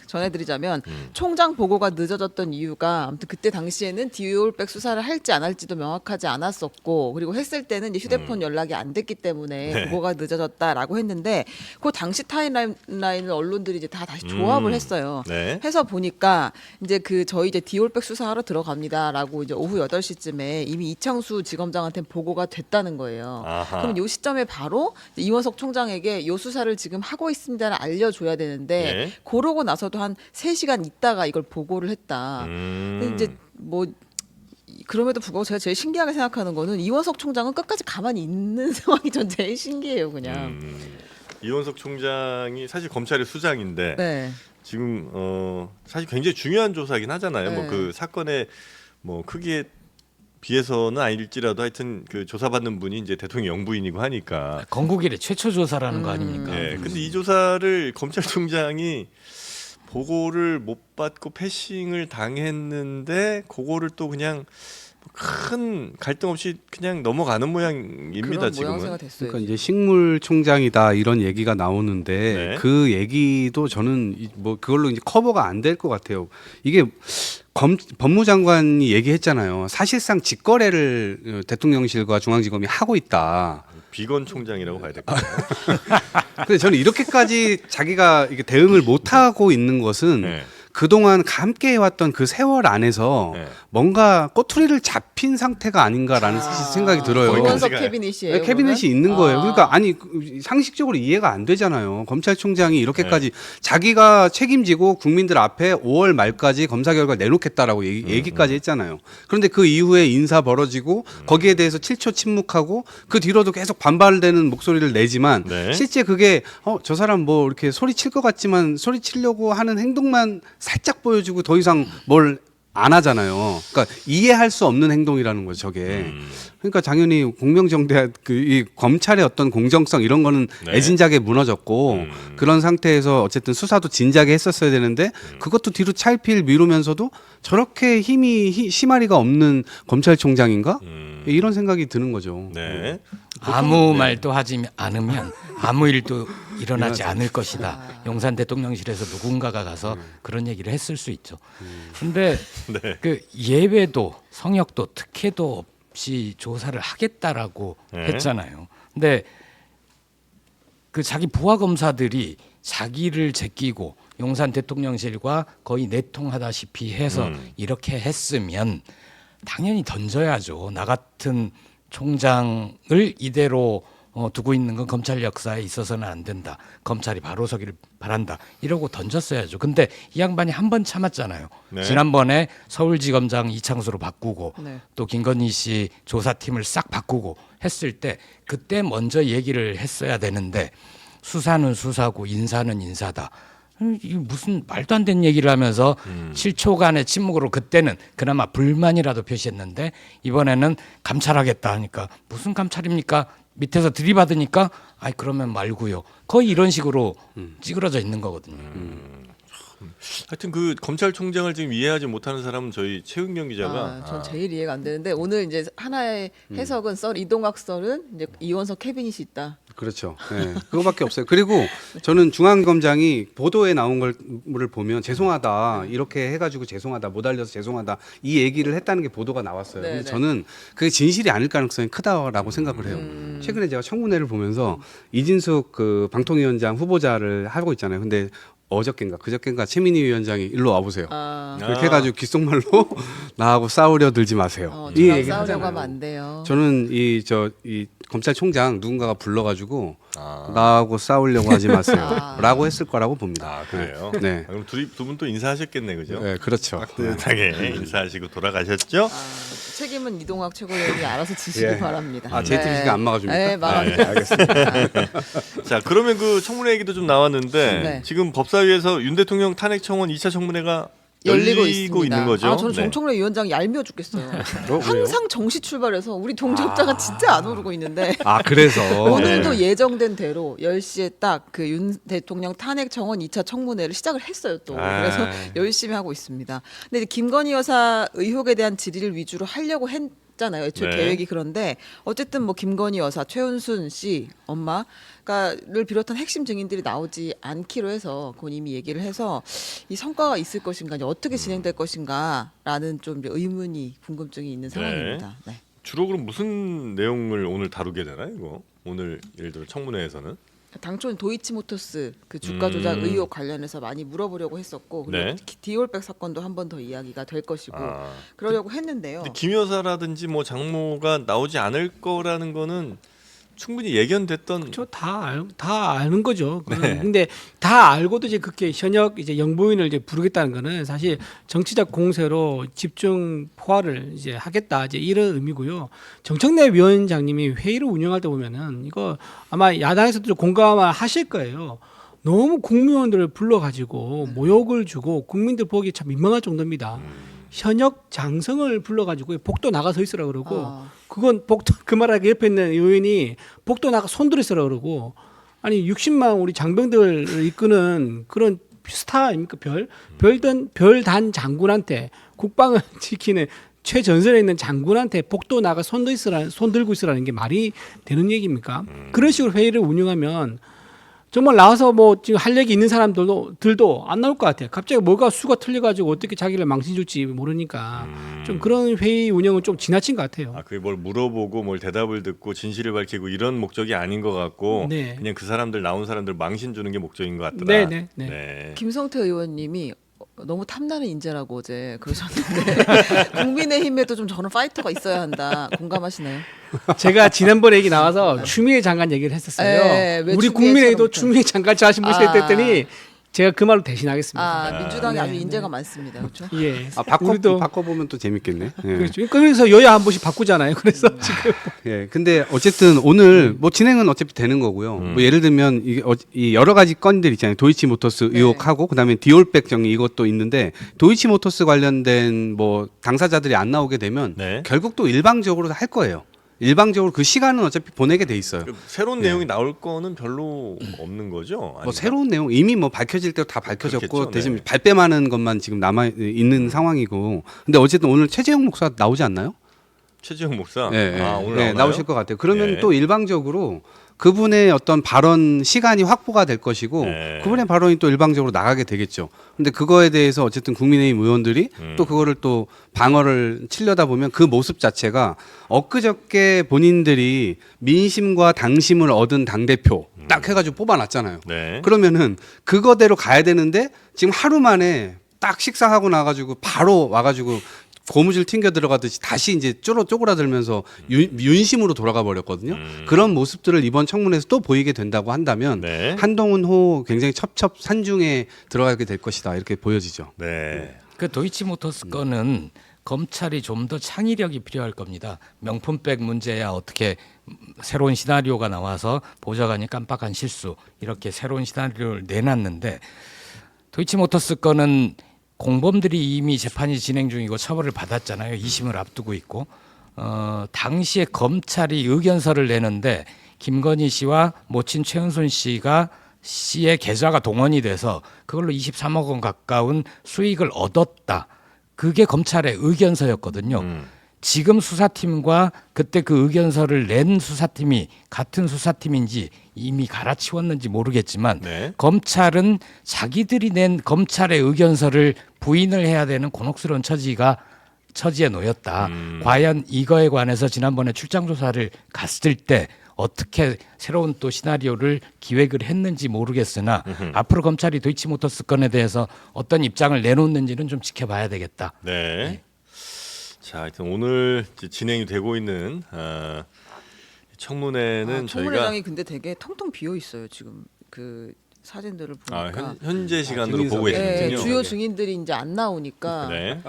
전해드리자면 총장 보고가 늦어졌던 이유가 아무튼 그때 당시에는 디올백 수사를 할지 안 할지도 명확하지 않았었고 그리고 했을 때는 이제 휴대폰 연락이 안 됐기 때문에 네. 보고가 늦어졌다라고 했는데 그 당시 타임라인을 언론들이 이제 다 다시 조합을 했어요. 네. 해서 보니까 이제 저희 이제 디올백 수사하러 들어갑니다라고 이제 오후 8시쯤에 이미 이창수 지검장한테 보고가 됐다는 거예요. 아하. 그럼 요 시점에 바로 이원석 총장에게 요 수사를 지금 하고 있습니다를 알려줘야 되는데 예. 그러고 나서도 한 3시간 있다가 이걸 보고를 했다. 근데 이제 뭐 그럼에도 불구하고 제가 제일 신기하게 생각하는 거는 이원석 총장은 끝까지 가만히 있는 상황이 전 제일 신기해요, 그냥. 이원석 총장이 사실 검찰의 수장인데 네. 지금 사실 굉장히 중요한 조사긴 하잖아요. 네. 뭐 그 사건의 뭐 크기에 비해서는 아닐지라도 하여튼 그 조사받는 분이 이제 대통령 영부인이고 하니까. 건국 이래 최초 조사라는 거 아닙니까? 예. 근데 이 조사를 검찰총장이 보고를 못 받고 패싱을 당했는데 그거를 또 그냥 큰 갈등 없이 그냥 넘어가는 모양입니다. 그런 지금은. 모양새가 됐어요. 그러니까 이제 식물 총장이다 이런 얘기가 나오는데 네. 그 얘기도 저는 뭐 그걸로 이제 커버가 안 될 것 같아요. 이게 법무장관이 얘기했잖아요. 사실상 직거래를 대통령실과 중앙지검이 하고 있다. 비건 총장이라고 봐야 될 것 같아요. 근데 저는 이렇게까지 자기가 이게 대응을 못 하고 있는 것은 네. 그동안 함께 해왔던 그 세월 안에서 네. 뭔가 꼬투리를 잡힌 상태가 아닌가라는 생각이 들어요. 이원석 거기까지가요. 캐비닛이에요. 네, 캐비넷이 그러면? 있는 거예요. 아. 그러니까 아니 상식적으로 이해가 안 되잖아요. 검찰총장이 이렇게까지 자기가 책임지고 국민들 앞에 5월 말까지 검사 결과 내놓겠다라고 얘기까지 했잖아요. 그런데 그 이후에 인사 벌어지고 거기에 대해서 7초 침묵하고 그 뒤로도 계속 반발되는 목소리를 내지만 네. 실제 그게 저 사람 뭐 이렇게 소리 칠 것 같지만 소리 치려고 하는 행동만 살짝 보여주고 더 이상 뭘 안 하잖아요. 그러니까 이해할 수 없는 행동이라는 거죠, 저게. 그러니까 당연히 공명정대 이 검찰의 어떤 공정성 이런 거는 네. 애진작에 무너졌고 그런 상태에서 어쨌든 수사도 진작에 했었어야 되는데 그것도 뒤로 찰필 미루면서도 저렇게 힘이 심아리가 없는 검찰총장인가? 이런 생각이 드는 거죠. 네. 아무 네. 말도 하지 않으면 아무 일도 일어나지 않을 것이다. 용산 대통령실에서 누군가가 가서 그런 얘기를 했을 수 있죠. 근데 네. 그 예외도 성역도 특혜도 없이 조사를 하겠다라고 네. 했잖아요. 근데 그 자기 부하 검사들이 자기를 제끼고 용산 대통령실과 거의 내통하다시피 해서 이렇게 했으면 당연히 던져야죠. 나 같은 총장을 이대로 두고 있는 건 검찰 역사에 있어서는 안 된다. 검찰이 바로 서기를 바란다. 이러고 던졌어야죠. 근데 이 양반이 한 번 참았잖아요. 네. 지난번에 서울지검장 이창수로 바꾸고 네. 또 김건희 씨 조사팀을 싹 바꾸고 했을 때 그때 먼저 얘기를 했어야 되는데 수사는 수사고 인사는 인사다. 이게 무슨 말도 안 되는 얘기를 하면서 7초간의 침묵으로 그때는 그나마 불만이라도 표시했는데 이번에는 감찰하겠다 하니까 무슨 감찰입니까? 밑에서 들이받으니까 아이 그러면 말고요. 거의 이런 식으로 찌그러져 있는 거거든요. 하여튼 그 검찰총장을 지금 이해하지 못하는 사람은 저희 최은경 기자가 전 제일 이해가 안 되는데 오늘 이제 하나의 해석은 썰 이동학 썰은 이제 이원석 캐비닛이 있다. 그렇죠. 네, 그거밖에 없어요. 그리고 저는 중앙검장이 보도에 나온 걸을 보면 죄송하다 이렇게 해가지고 죄송하다 못 알려서 죄송하다 이 얘기를 했다는 게 보도가 나왔어요. 네네. 근데 저는 그게 진실이 아닐 가능성이 크다라고 생각을 해요. 최근에 제가 청문회를 보면서 이진숙 그 방통위원장 후보자를 하고 있잖아요. 근데 어저께인가 그저께인가 최민희 위원장이 일로 와보세요. 그렇게 해가지고 귓속말로 나하고 싸우려 들지 마세요. 이 저랑 얘기를 싸우려고 하잖아요. 하면 안 돼요. 저는 이 검찰총장 누군가가 불러가지고 나하고 싸우려고 하지 마세요라고 했을 거라고 봅니다. 아 그래요? 네. 그럼 두 분 또 인사하셨겠네, 그죠? 네, 그렇죠. 따뜻하게 인사하시고 돌아가셨죠? 책임은 이동학 최고위원이 알아서 지시기 예. 바랍니다. 아, JTBC가 안 막아줍니까? 네, 막아줍니다. 자, 그러면 그 청문회 얘기도 좀 나왔는데 네. 지금 법사위에서 윤 대통령 탄핵 청원 2차 청문회가 열리고 있는 거죠. 아, 저는 네. 정청래 위원장이 얄미워 죽겠어요. 왜요? 항상 정시 출발해서 우리 동접자가 진짜 안 오르고 있는데 아 그래서 오늘도 예정된 대로 10시에 딱 그 윤 대통령 탄핵 청원 2차 청문회를 시작을 했어요 또. 아. 그래서 열심히 하고 있습니다. 근데 이제 김건희 여사 의혹에 대한 질의를 위주로 하려고 했잖아요. 애초에 네. 계획이 그런데 어쨌든 뭐 김건희 여사, 최은순 씨 엄마를 비롯한 핵심 증인들이 나오지 않기로 해서 그건 이미 얘기를 해서 이 성과가 있을 것인가, 어떻게 진행될 것인가라는 좀 이제 의문이, 궁금증이 있는 상황입니다. 네. 주로 그럼 무슨 내용을 오늘 다루게 되나요, 이거? 오늘 예를 들어 청문회에서는? 당초는 도이치모터스 그 주가 조작 의혹 관련해서 많이 물어보려고 했었고 그리고 네. 디올백 사건도 한 번 더 이야기가 될 것이고 아. 그러려고 했는데요. 근데 김 여사라든지 뭐 장모가 나오지 않을 거라는 거는 충분히 예견됐던 다 아는 거죠. 네. 근데 다 알고도 이제 그렇게 현역 이제 영부인을 이제 부르겠다는 거는 사실 정치적 공세로 집중 포화를 이제 하겠다 이제 이런 의미고요. 정청래 위원장님이 회의를 운영할 때 보면은 이거 아마 야당에서도 좀 공감을 하실 거예요. 너무 국무위원들을 불러가지고 모욕을 주고 국민들 보기 참 민망할 정도입니다. 현역 장성을 불러가지고 복도 나가 서 있으라 그러고 그건 복도 그 말하기 옆에 있는 의원이 복도 나가 손들어 있으라 그러고 아니 60만 우리 장병들을 이끄는 그런 스타 아닙니까 별단 장군한테 국방을 지키는 최전선에 있는 장군한테 복도 나가 손 들고 있으라는 게 말이 되는 얘기입니까? 그런 식으로 회의를 운영하면 정말 나와서 뭐 지금 할 얘기 있는 사람들도 안 나올 것 같아요. 갑자기 뭐가 수가 틀려가지고 어떻게 자기를 망신 줄지 모르니까 좀 그런 회의 운영은 좀 지나친 것 같아요. 아, 그게 뭘 물어보고 뭘 대답을 듣고 진실을 밝히고 이런 목적이 아닌 것 같고 네. 그냥 그 사람들 나온 사람들 망신 주는 게 목적인 것 같더라. 네. 네. 김성태 의원님이 너무 탐나는 인재라고 어제 그러셨는데 국민의힘에도 좀 저는 파이터가 있어야 한다. 공감하시나요? 제가 지난번에 얘기 나와서 추미애 장관 얘기를 했었어요. 네, 왜 우리 추미애 국민의힘도 처럼 추미애 장관 자신 모시겠다 했더니 제가 그 말로 대신하겠습니다. 아, 민주당이 네, 아주 네. 인재가 많습니다. 그렇죠? 예. 아, 우리도 바꿔보면 또 재밌겠네. 예. 그렇죠. 그래서 여야 한 번씩 바꾸잖아요. 그래서 지금 예, 근데 어쨌든 오늘 뭐 진행은 어차피 되는 거고요. 뭐 예를 들면 이 여러 가지 건들 있잖아요. 도이치모터스 네. 의혹하고 그다음에 디올백 정의 이것도 있는데 도이치모터스 관련된 뭐 당사자들이 안 나오게 되면 네. 결국 또 일방적으로 할 거예요. 일방적으로 그 시간은 어차피 보내게 돼 있어요. 그 새로운 내용이 나올 거는 별로 없는 거죠? 뭐 아닌가? 새로운 내용 이미 뭐 밝혀질 때 다 밝혀졌고 그렇겠죠. 대신 네. 발뺌하는 것만 지금 남아 있는 상황이고. 근데 어쨌든 오늘 최재형 목사 나오지 않나요? 최지영 목사. 예, 예. 아, 오늘 네, 나오나요? 나오실 것 같아요. 그러면 예. 또 일방적으로 그분의 어떤 발언 시간이 확보가 될 것이고 예. 그분의 발언이 또 일방적으로 나가게 되겠죠. 근데 그거에 대해서 어쨌든 국민의힘 의원들이 또 그거를 또 방어를 치려다 보면 그 모습 자체가 엊그저께 본인들이 민심과 당심을 얻은 당대표 딱 해가지고 뽑아놨잖아요. 네. 그러면은 그거대로 가야 되는데 지금 하루 만에 딱 식사하고 나가지고 바로 와가지고 고무줄 튕겨 들어가듯이 다시 이제 쪼그라들면서 윤심으로 돌아가 버렸거든요. 그런 모습들을 이번 청문회에서 또 보이게 된다고 한다면 네. 한동훈 호 굉장히 첩첩산중에 들어가게 될 것이다 이렇게 보여지죠. 네. 그 도이치모터스 건은 검찰이 좀 더 창의력이 필요할 겁니다. 명품백 문제야 어떻게 새로운 시나리오가 나와서 보좌관이 깜빡한 실수 이렇게 새로운 시나리오를 내놨는데 도이치모터스 건은 공범들이 이미 재판이 진행 중이고 처벌을 받았잖아요. 2심을 앞두고 있고 당시에 검찰이 의견서를 내는데 김건희 씨와 모친 최은순 씨의 계좌가 동원이 돼서 그걸로 23억 원 가까운 수익을 얻었다. 그게 검찰의 의견서였거든요. 지금 수사팀과 그때 그 의견서를 낸 수사팀이 같은 수사팀인지 이미 갈아치웠는지 모르겠지만 네. 검찰은 자기들이 낸 검찰의 의견서를 부인을 해야 되는 곤혹스러운 처지에 놓였다. 과연 이거에 관해서 지난번에 출장 조사를 갔을 때 어떻게 새로운 또 시나리오를 기획을 했는지 모르겠으나 앞으로 검찰이 도이치모터스 건에 대해서 어떤 입장을 내놓는지는 좀 지켜봐야 되겠다. 네. 자, 하여튼 오늘 이제 진행이 되고 있는 청문회는 저희가 청문회장이 근데 되게 텅텅 비어 있어요. 지금 그 사진들을 보니까. 현재 시간으로 증인석. 보고 네, 계시군요. 주요 증인들이 이제 안 나오니까 네.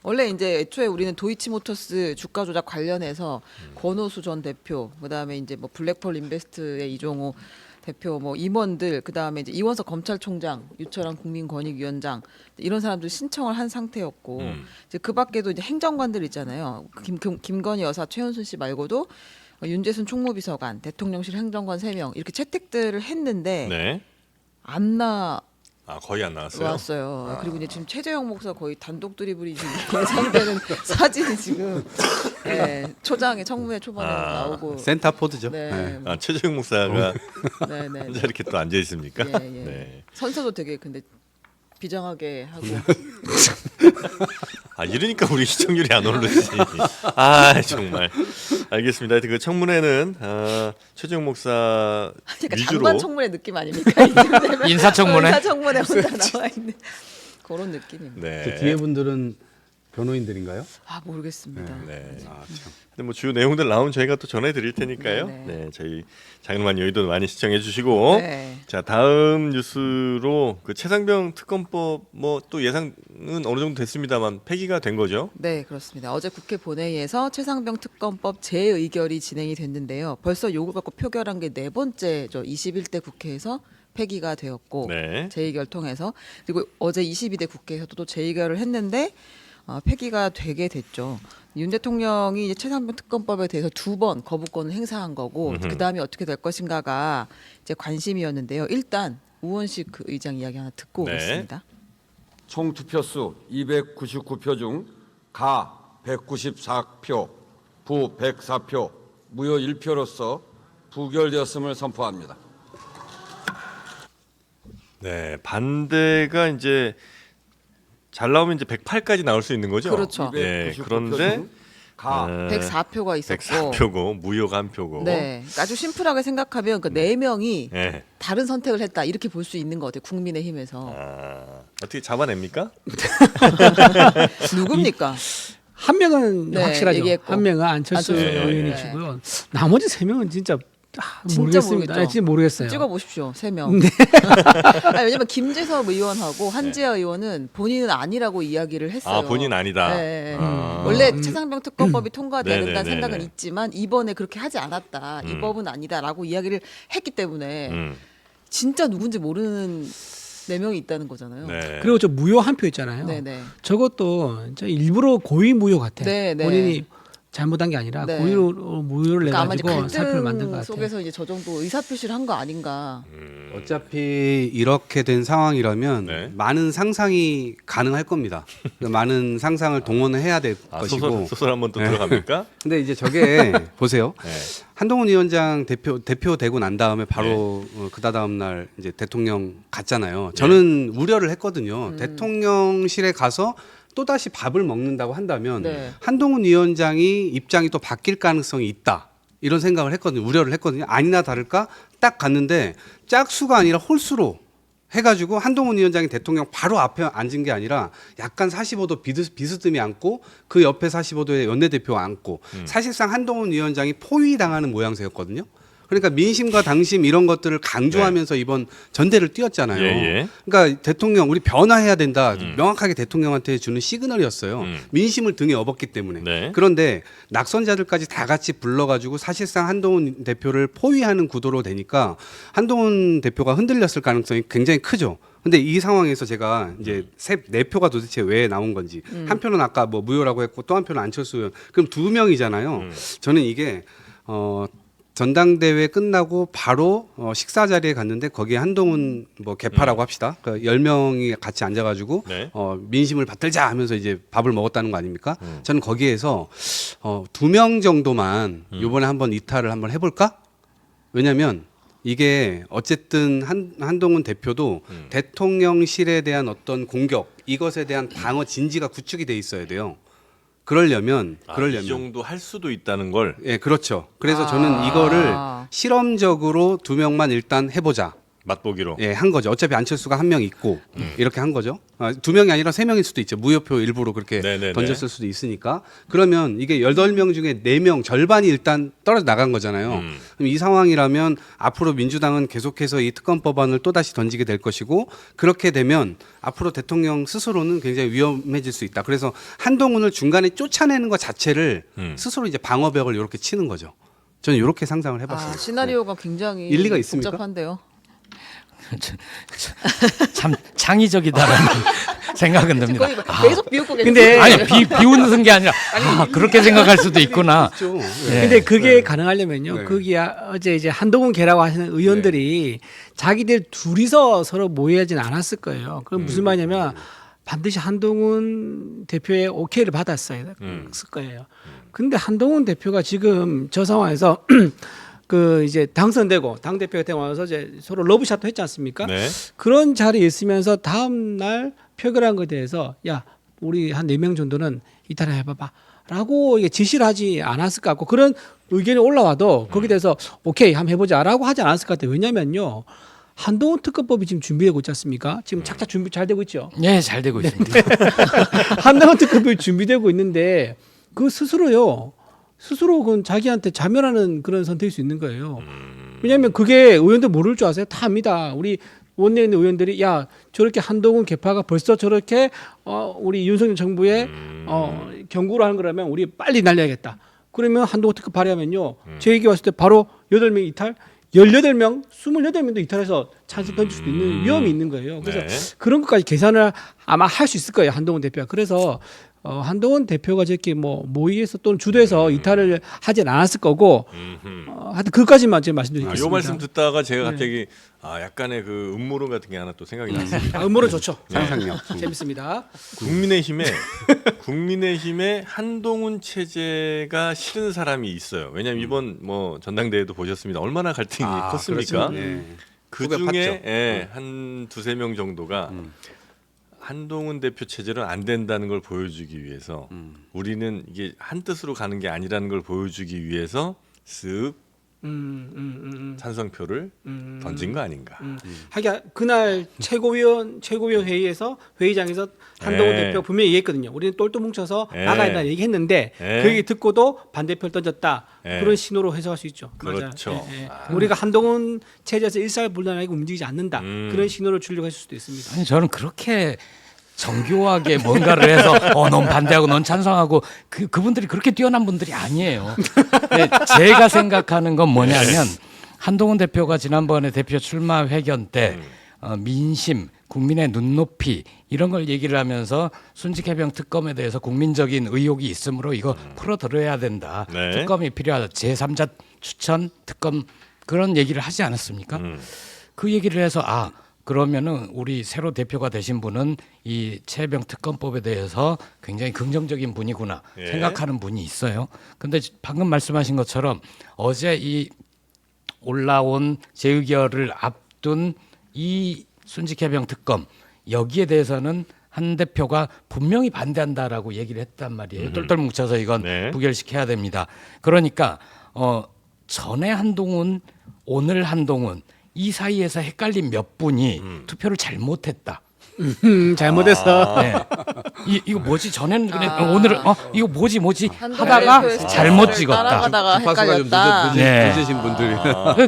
원래 이제 애초에 우리는 도이치모터스 주가 조작 관련해서 권오수 전 대표, 그다음에 이제 뭐 블랙펄 인베스트의 이종호 대표, 뭐 임원들, 그다음에 이제 이원석 검찰총장, 유철한 국민권익위원장 이런 사람들 신청을 한 상태였고 이제 그밖에도 이제 행정관들 있잖아요. 김건희 여사, 최은순 씨 말고도 윤재순 총무비서관, 대통령실 행정관 3명 이렇게 채택들을 했는데 네. 안 거의 안 나왔어요. 나왔어요. 그리고 이제 지금 최재형 목사 거의 단독 드리블이 지금 예상되는 사진이 지금 초장에 청문회 초반에 나오고. 센터포드죠. 네, 네. 최재형 목사가 네, 네. 혼자 이렇게 또 앉아 있습니까? 예, 예. 네. 선서도 되게 근데 비장하게 하고. 이러니까 우리 시청률이 안 오르지. 아, 정말. 알겠습니다. 하여튼 그 청문회는 최재형 목사 약간 위주로 장관 청문회 느낌 아닙니까? 인사청문회? 인사청문회 혼자 나와 있는 그런 느낌입니다. 네. 그 뒤에 분들은 변호인들인가요? 아 모르겠습니다. 네. 아, 참. 근데 뭐 주요 내용들 나오면 저희가 또 전해 드릴 테니까요. 네, 네, 저희 장르만 여의도 많이 시청해 주시고. 네. 자, 다음 뉴스로 그 최상병 특검법 뭐 또 예상은 어느 정도 됐습니다만 폐기가 된 거죠. 네, 그렇습니다. 어제 국회 본회의에서 최상병 특검법 재의결이 진행이 됐는데요. 벌써 요걸 갖고 표결한 게 4번째죠. 21대 국회에서 폐기가 되었고 네. 재의결 통해서 그리고 어제 22대 국회에서도 또 재의결을 했는데 폐기가 되게 됐죠. 윤 대통령이 이제 최상병 특검법에 대해서 2번 거부권을 행사한 거고 그 다음에 어떻게 될 것인가가 이제 관심이었는데요. 일단 우원식 그 의장 이야기 하나 듣고 네. 오겠습니다. 총 투표수 299표 중 가 194표, 부 104표, 무효 1표로서 부결되었음을 선포합니다. 네, 반대가 이제 잘 나오면 이제 108까지 나올 수 있는 거죠. 그렇죠. 네, 299표 그런데 중 가 104표가 있었고 104표고 무효가 한 표고. 네, 그러니까 아주 심플하게 생각하면 그 4명이 네. 다른 선택을 했다 이렇게 볼 수 있는 것 같아요. 국민의힘에서 어떻게 잡아냅니까? 누굽니까? 한 명은 네, 확실하죠. 얘기했고. 한 명은 안철수 안철수 의원. 의원이시고요. 나머지 3명은 진짜 진짜 모르겠습니다. 모르겠죠. 아, 진짜 모르겠어요. 찍어보십시오 3명. 네. 아니, 왜냐면 김재섭 의원하고 한지아 의원은 본인은 아니라고 이야기를 했어요. 아 본인 아니다. 네. 아. 원래 최상병 특검법이 통과돼야 된다는 네네네네. 생각은 있지만 이번에 그렇게 하지 않았다. 이 법은 아니다라고 이야기를 했기 때문에 진짜 누군지 모르는 4명이 있다는 거잖아요. 네. 그리고 저 무효 한 표 있잖아요. 네네. 저것도 저 일부러 고의 무효 같아. 네, 네. 본인이 잘못한 게 아니라 네. 고의로 무효를 그러니까 아마 이제 내가지고 살표를 만든 것 갈등 같아. 속에서 이제 저 정도 의사표시를 한 거 아닌가. 어차피 이렇게 된 상황이라면 네. 많은 상상이 가능할 겁니다. 많은 상상을 동원해야 될 것이고. 소설 한번 또 네. 들어갑니까? 근데 이제 저게 보세요. 네. 한동훈 위원장 대표 되고 난 다음에 바로 그다음 날 이제 대통령 갔잖아요. 저는 우려를 했거든요. 대통령실에 가서 또 다시 밥을 먹는다고 한다면 네. 한동훈 위원장이 입장이 또 바뀔 가능성이 있다. 이런 생각을 했거든요. 우려를 했거든요. 아니나 다를까 딱 갔는데 짝수가 아니라 홀수로 해가지고 한동훈 위원장이 대통령 바로 앞에 앉은 게 아니라 약간 45도 비스듬히 앉고 그 옆에 45도의 원내대표 앉고 사실상 한동훈 위원장이 포위당하는 모양새였거든요. 그러니까 민심과 당심 이런 것들을 강조하면서 이번 전대를 띄웠잖아요. 예, 예. 그러니까 대통령 우리 변화해야 된다. 명확하게 대통령한테 주는 시그널이었어요. 민심을 등에 업었기 때문에. 네. 그런데 낙선자들까지 다 같이 불러가지고 사실상 한동훈 대표를 포위하는 구도로 되니까 한동훈 대표가 흔들렸을 가능성이 굉장히 크죠. 근데 이 상황에서 제가 이제 네 표가 도대체 왜 나온 건지 한 표는 아까 뭐 무효라고 했고 또 한 표는 안철수 의원 그럼 2명이잖아요. 저는 이게 전당대회 끝나고 바로 식사 자리에 갔는데 거기에 한동훈 뭐 개파라고 합시다. 그 10명이 같이 앉아가지고 네. 민심을 받들자 하면서 이제 밥을 먹었다는 거 아닙니까? 저는 거기에서 2명 정도만 이번에 한번 이탈을 한번 해볼까? 왜냐하면 이게 어쨌든 한동훈 대표도 대통령실에 대한 어떤 공격 이것에 대한 방어 진지가 구축이 돼 있어야 돼요. 그러려면 이 정도 할 수도 있다는 걸. 예, 그렇죠. 그래서 저는 이거를 실험적으로 2명만 일단 해보자. 맛보기로. 예, 한 거죠. 어차피 안철수가 1명 있고 이렇게 한 거죠. 2명이 아니라 3명일 수도 있죠. 무효표 일부러 그렇게 네네네. 던졌을 수도 있으니까. 그러면 이게 8명 중에 4명 절반이 일단 떨어져 나간 거잖아요. 그럼 이 상황이라면 앞으로 민주당은 계속해서 이 특검법안을 또다시 던지게 될 것이고 그렇게 되면 앞으로 대통령 스스로는 굉장히 위험해질 수 있다. 그래서 한동훈을 중간에 쫓아내는 것 자체를 스스로 이제 방어벽을 이렇게 치는 거죠. 저는 이렇게 상상을 해봤습니다. 시나리오가 굉장히 일리가 있습니까? 복잡한데요. 참 창의적이다라는 생각은 듭니다. 거의 계속 비웃고 계세요. 근데 아니 비웃는 게 아니라 그렇게 생각할 수도 있구나. 있죠. 근데 그게 가능하려면요. 네. 거기 어제 이제 한동훈 개라고 하시는 의원들이 자기들 둘이서 서로 모의하진 않았을 거예요. 그럼 무슨 말이냐면 반드시 한동훈 대표의 오케이를 받았어야 했을 거예요. 근데 한동훈 대표가 지금 저 상황에서 그 이제 당선되고 당 대표가 되고 나서 이제 서로 러브샷도 했지 않습니까? 네. 그런 자리에 있으면서 다음 날 표결한 것에 대해서 야 우리 한 4명 정도는 이탈을 해봐봐라고 이게 지시를 하지 않았을 것 같고 그런 의견이 올라와도 거기에 대해서 오케이 한번 해보자라고 하지 않았을 것 같아요. 왜냐면요 한동훈 특검법이 지금 준비되고 있지 않습니까? 지금 착착 준비 잘 되고 있죠. 예, 잘 되고 있습니다. 한동훈 특검법이 준비되고 있는데 그 스스로 그건 자기한테 자멸하는 그런 선택일 수 있는 거예요. 왜냐하면 그게 의원들 모를 줄 아세요? 다 압니다. 우리 원내에 있는 의원들이 야 저렇게 한동훈 개파가 벌써 저렇게 우리 윤석열 정부의 경고를 하는 거라면 우리 빨리 날려야겠다. 그러면 한동훈 특검 발의하면요. 제 얘기 왔을 때 바로 8명 이탈 18명, 28명도 이탈해서 찬스 던질 수도 있는 위험이 있는 거예요. 그래서 네. 그런 것까지 계산을 아마 할 수 있을 거예요. 한동훈 대표가. 그래서 한동훈 대표가 저렇게 뭐 모의해서 또는 주도해서 이탈을 하진 않았을 거고 하여튼 그것까지만 제가 말씀드리겠습니다. 요 말씀 듣다가 제가 갑자기 약간의 그 음모론 같은 게 하나 또 생각이 났습니다. 음모론 좋죠. 상상력. 재밌습니다. 국민의힘에 한동훈 체제가 싫은 사람이 있어요. 왜냐하면 이번 뭐 전당대회도 보셨습니다. 얼마나 갈등이 컸습니까? 그렇죠. 예. 그 후배 중에 팠죠. 한 2-3명 정도가 한동훈 대표 체제는 안 된다는 걸 보여주기 위해서 우리는 이게 한 뜻으로 가는 게 아니라는 걸 보여주기 위해서 쓱 찬성표를 던진 거 아닌가. 하긴 그날 최고위원 회의에서 회의장에서 한동훈 네. 대표 분명히 얘기했거든요. 우리는 똘똘 뭉쳐서 네. 나가야 된다 얘기했는데 네. 그 얘기 듣고도 반대표를 던졌다. 네. 그런 신호로 해석할 수 있죠. 그렇죠. 맞아요. 우리가 한동훈 체제에서 일사불란하게 움직이지 않는다. 그런 신호를 주려고 했을 수도 있습니다. 아니 저는 그렇게 정교하게 뭔가를 해서 넌 반대하고 넌 찬성하고 그분들이 그렇게 뛰어난 분들이 아니에요. 근데 제가 생각하는 건 뭐냐면 한동훈 대표가 지난번에 대표 출마 회견 때 민심, 국민의 눈높이 이런 걸 얘기를 하면서 순직해병 특검에 대해서 국민적인 의혹이 있으므로 이거 풀어들어야 된다. 네. 특검이 필요하다. 제3자 추천 특검 그런 얘기를 하지 않았습니까? 그 얘기를 해서 그러면은 우리 새로 대표가 되신 분은 이 최병 특검법에 대해서 굉장히 긍정적인 분이구나 예. 생각하는 분이 있어요. 근데 방금 말씀하신 것처럼 어제 이 올라온 재의결을 앞둔 이 순직해병 특검 여기에 대해서는 한 대표가 분명히 반대한다라고 얘기를 했단 말이에요. 똘똘 뭉쳐서 이건 네. 부결시켜야 됩니다. 그러니까 전에 한동훈, 오늘 한동훈 이 사이에서 헷갈린 몇 분이 투표를 잘못했다. 잘못해서 네. 이거 뭐지? 전에는 그냥 오늘은 이거 뭐지 한동훈 하다가 대표의 잘못 스타일을 찍었다. 따라가다가 주파수가 좀 헷갈렸다. 네. 늦으신 분들이.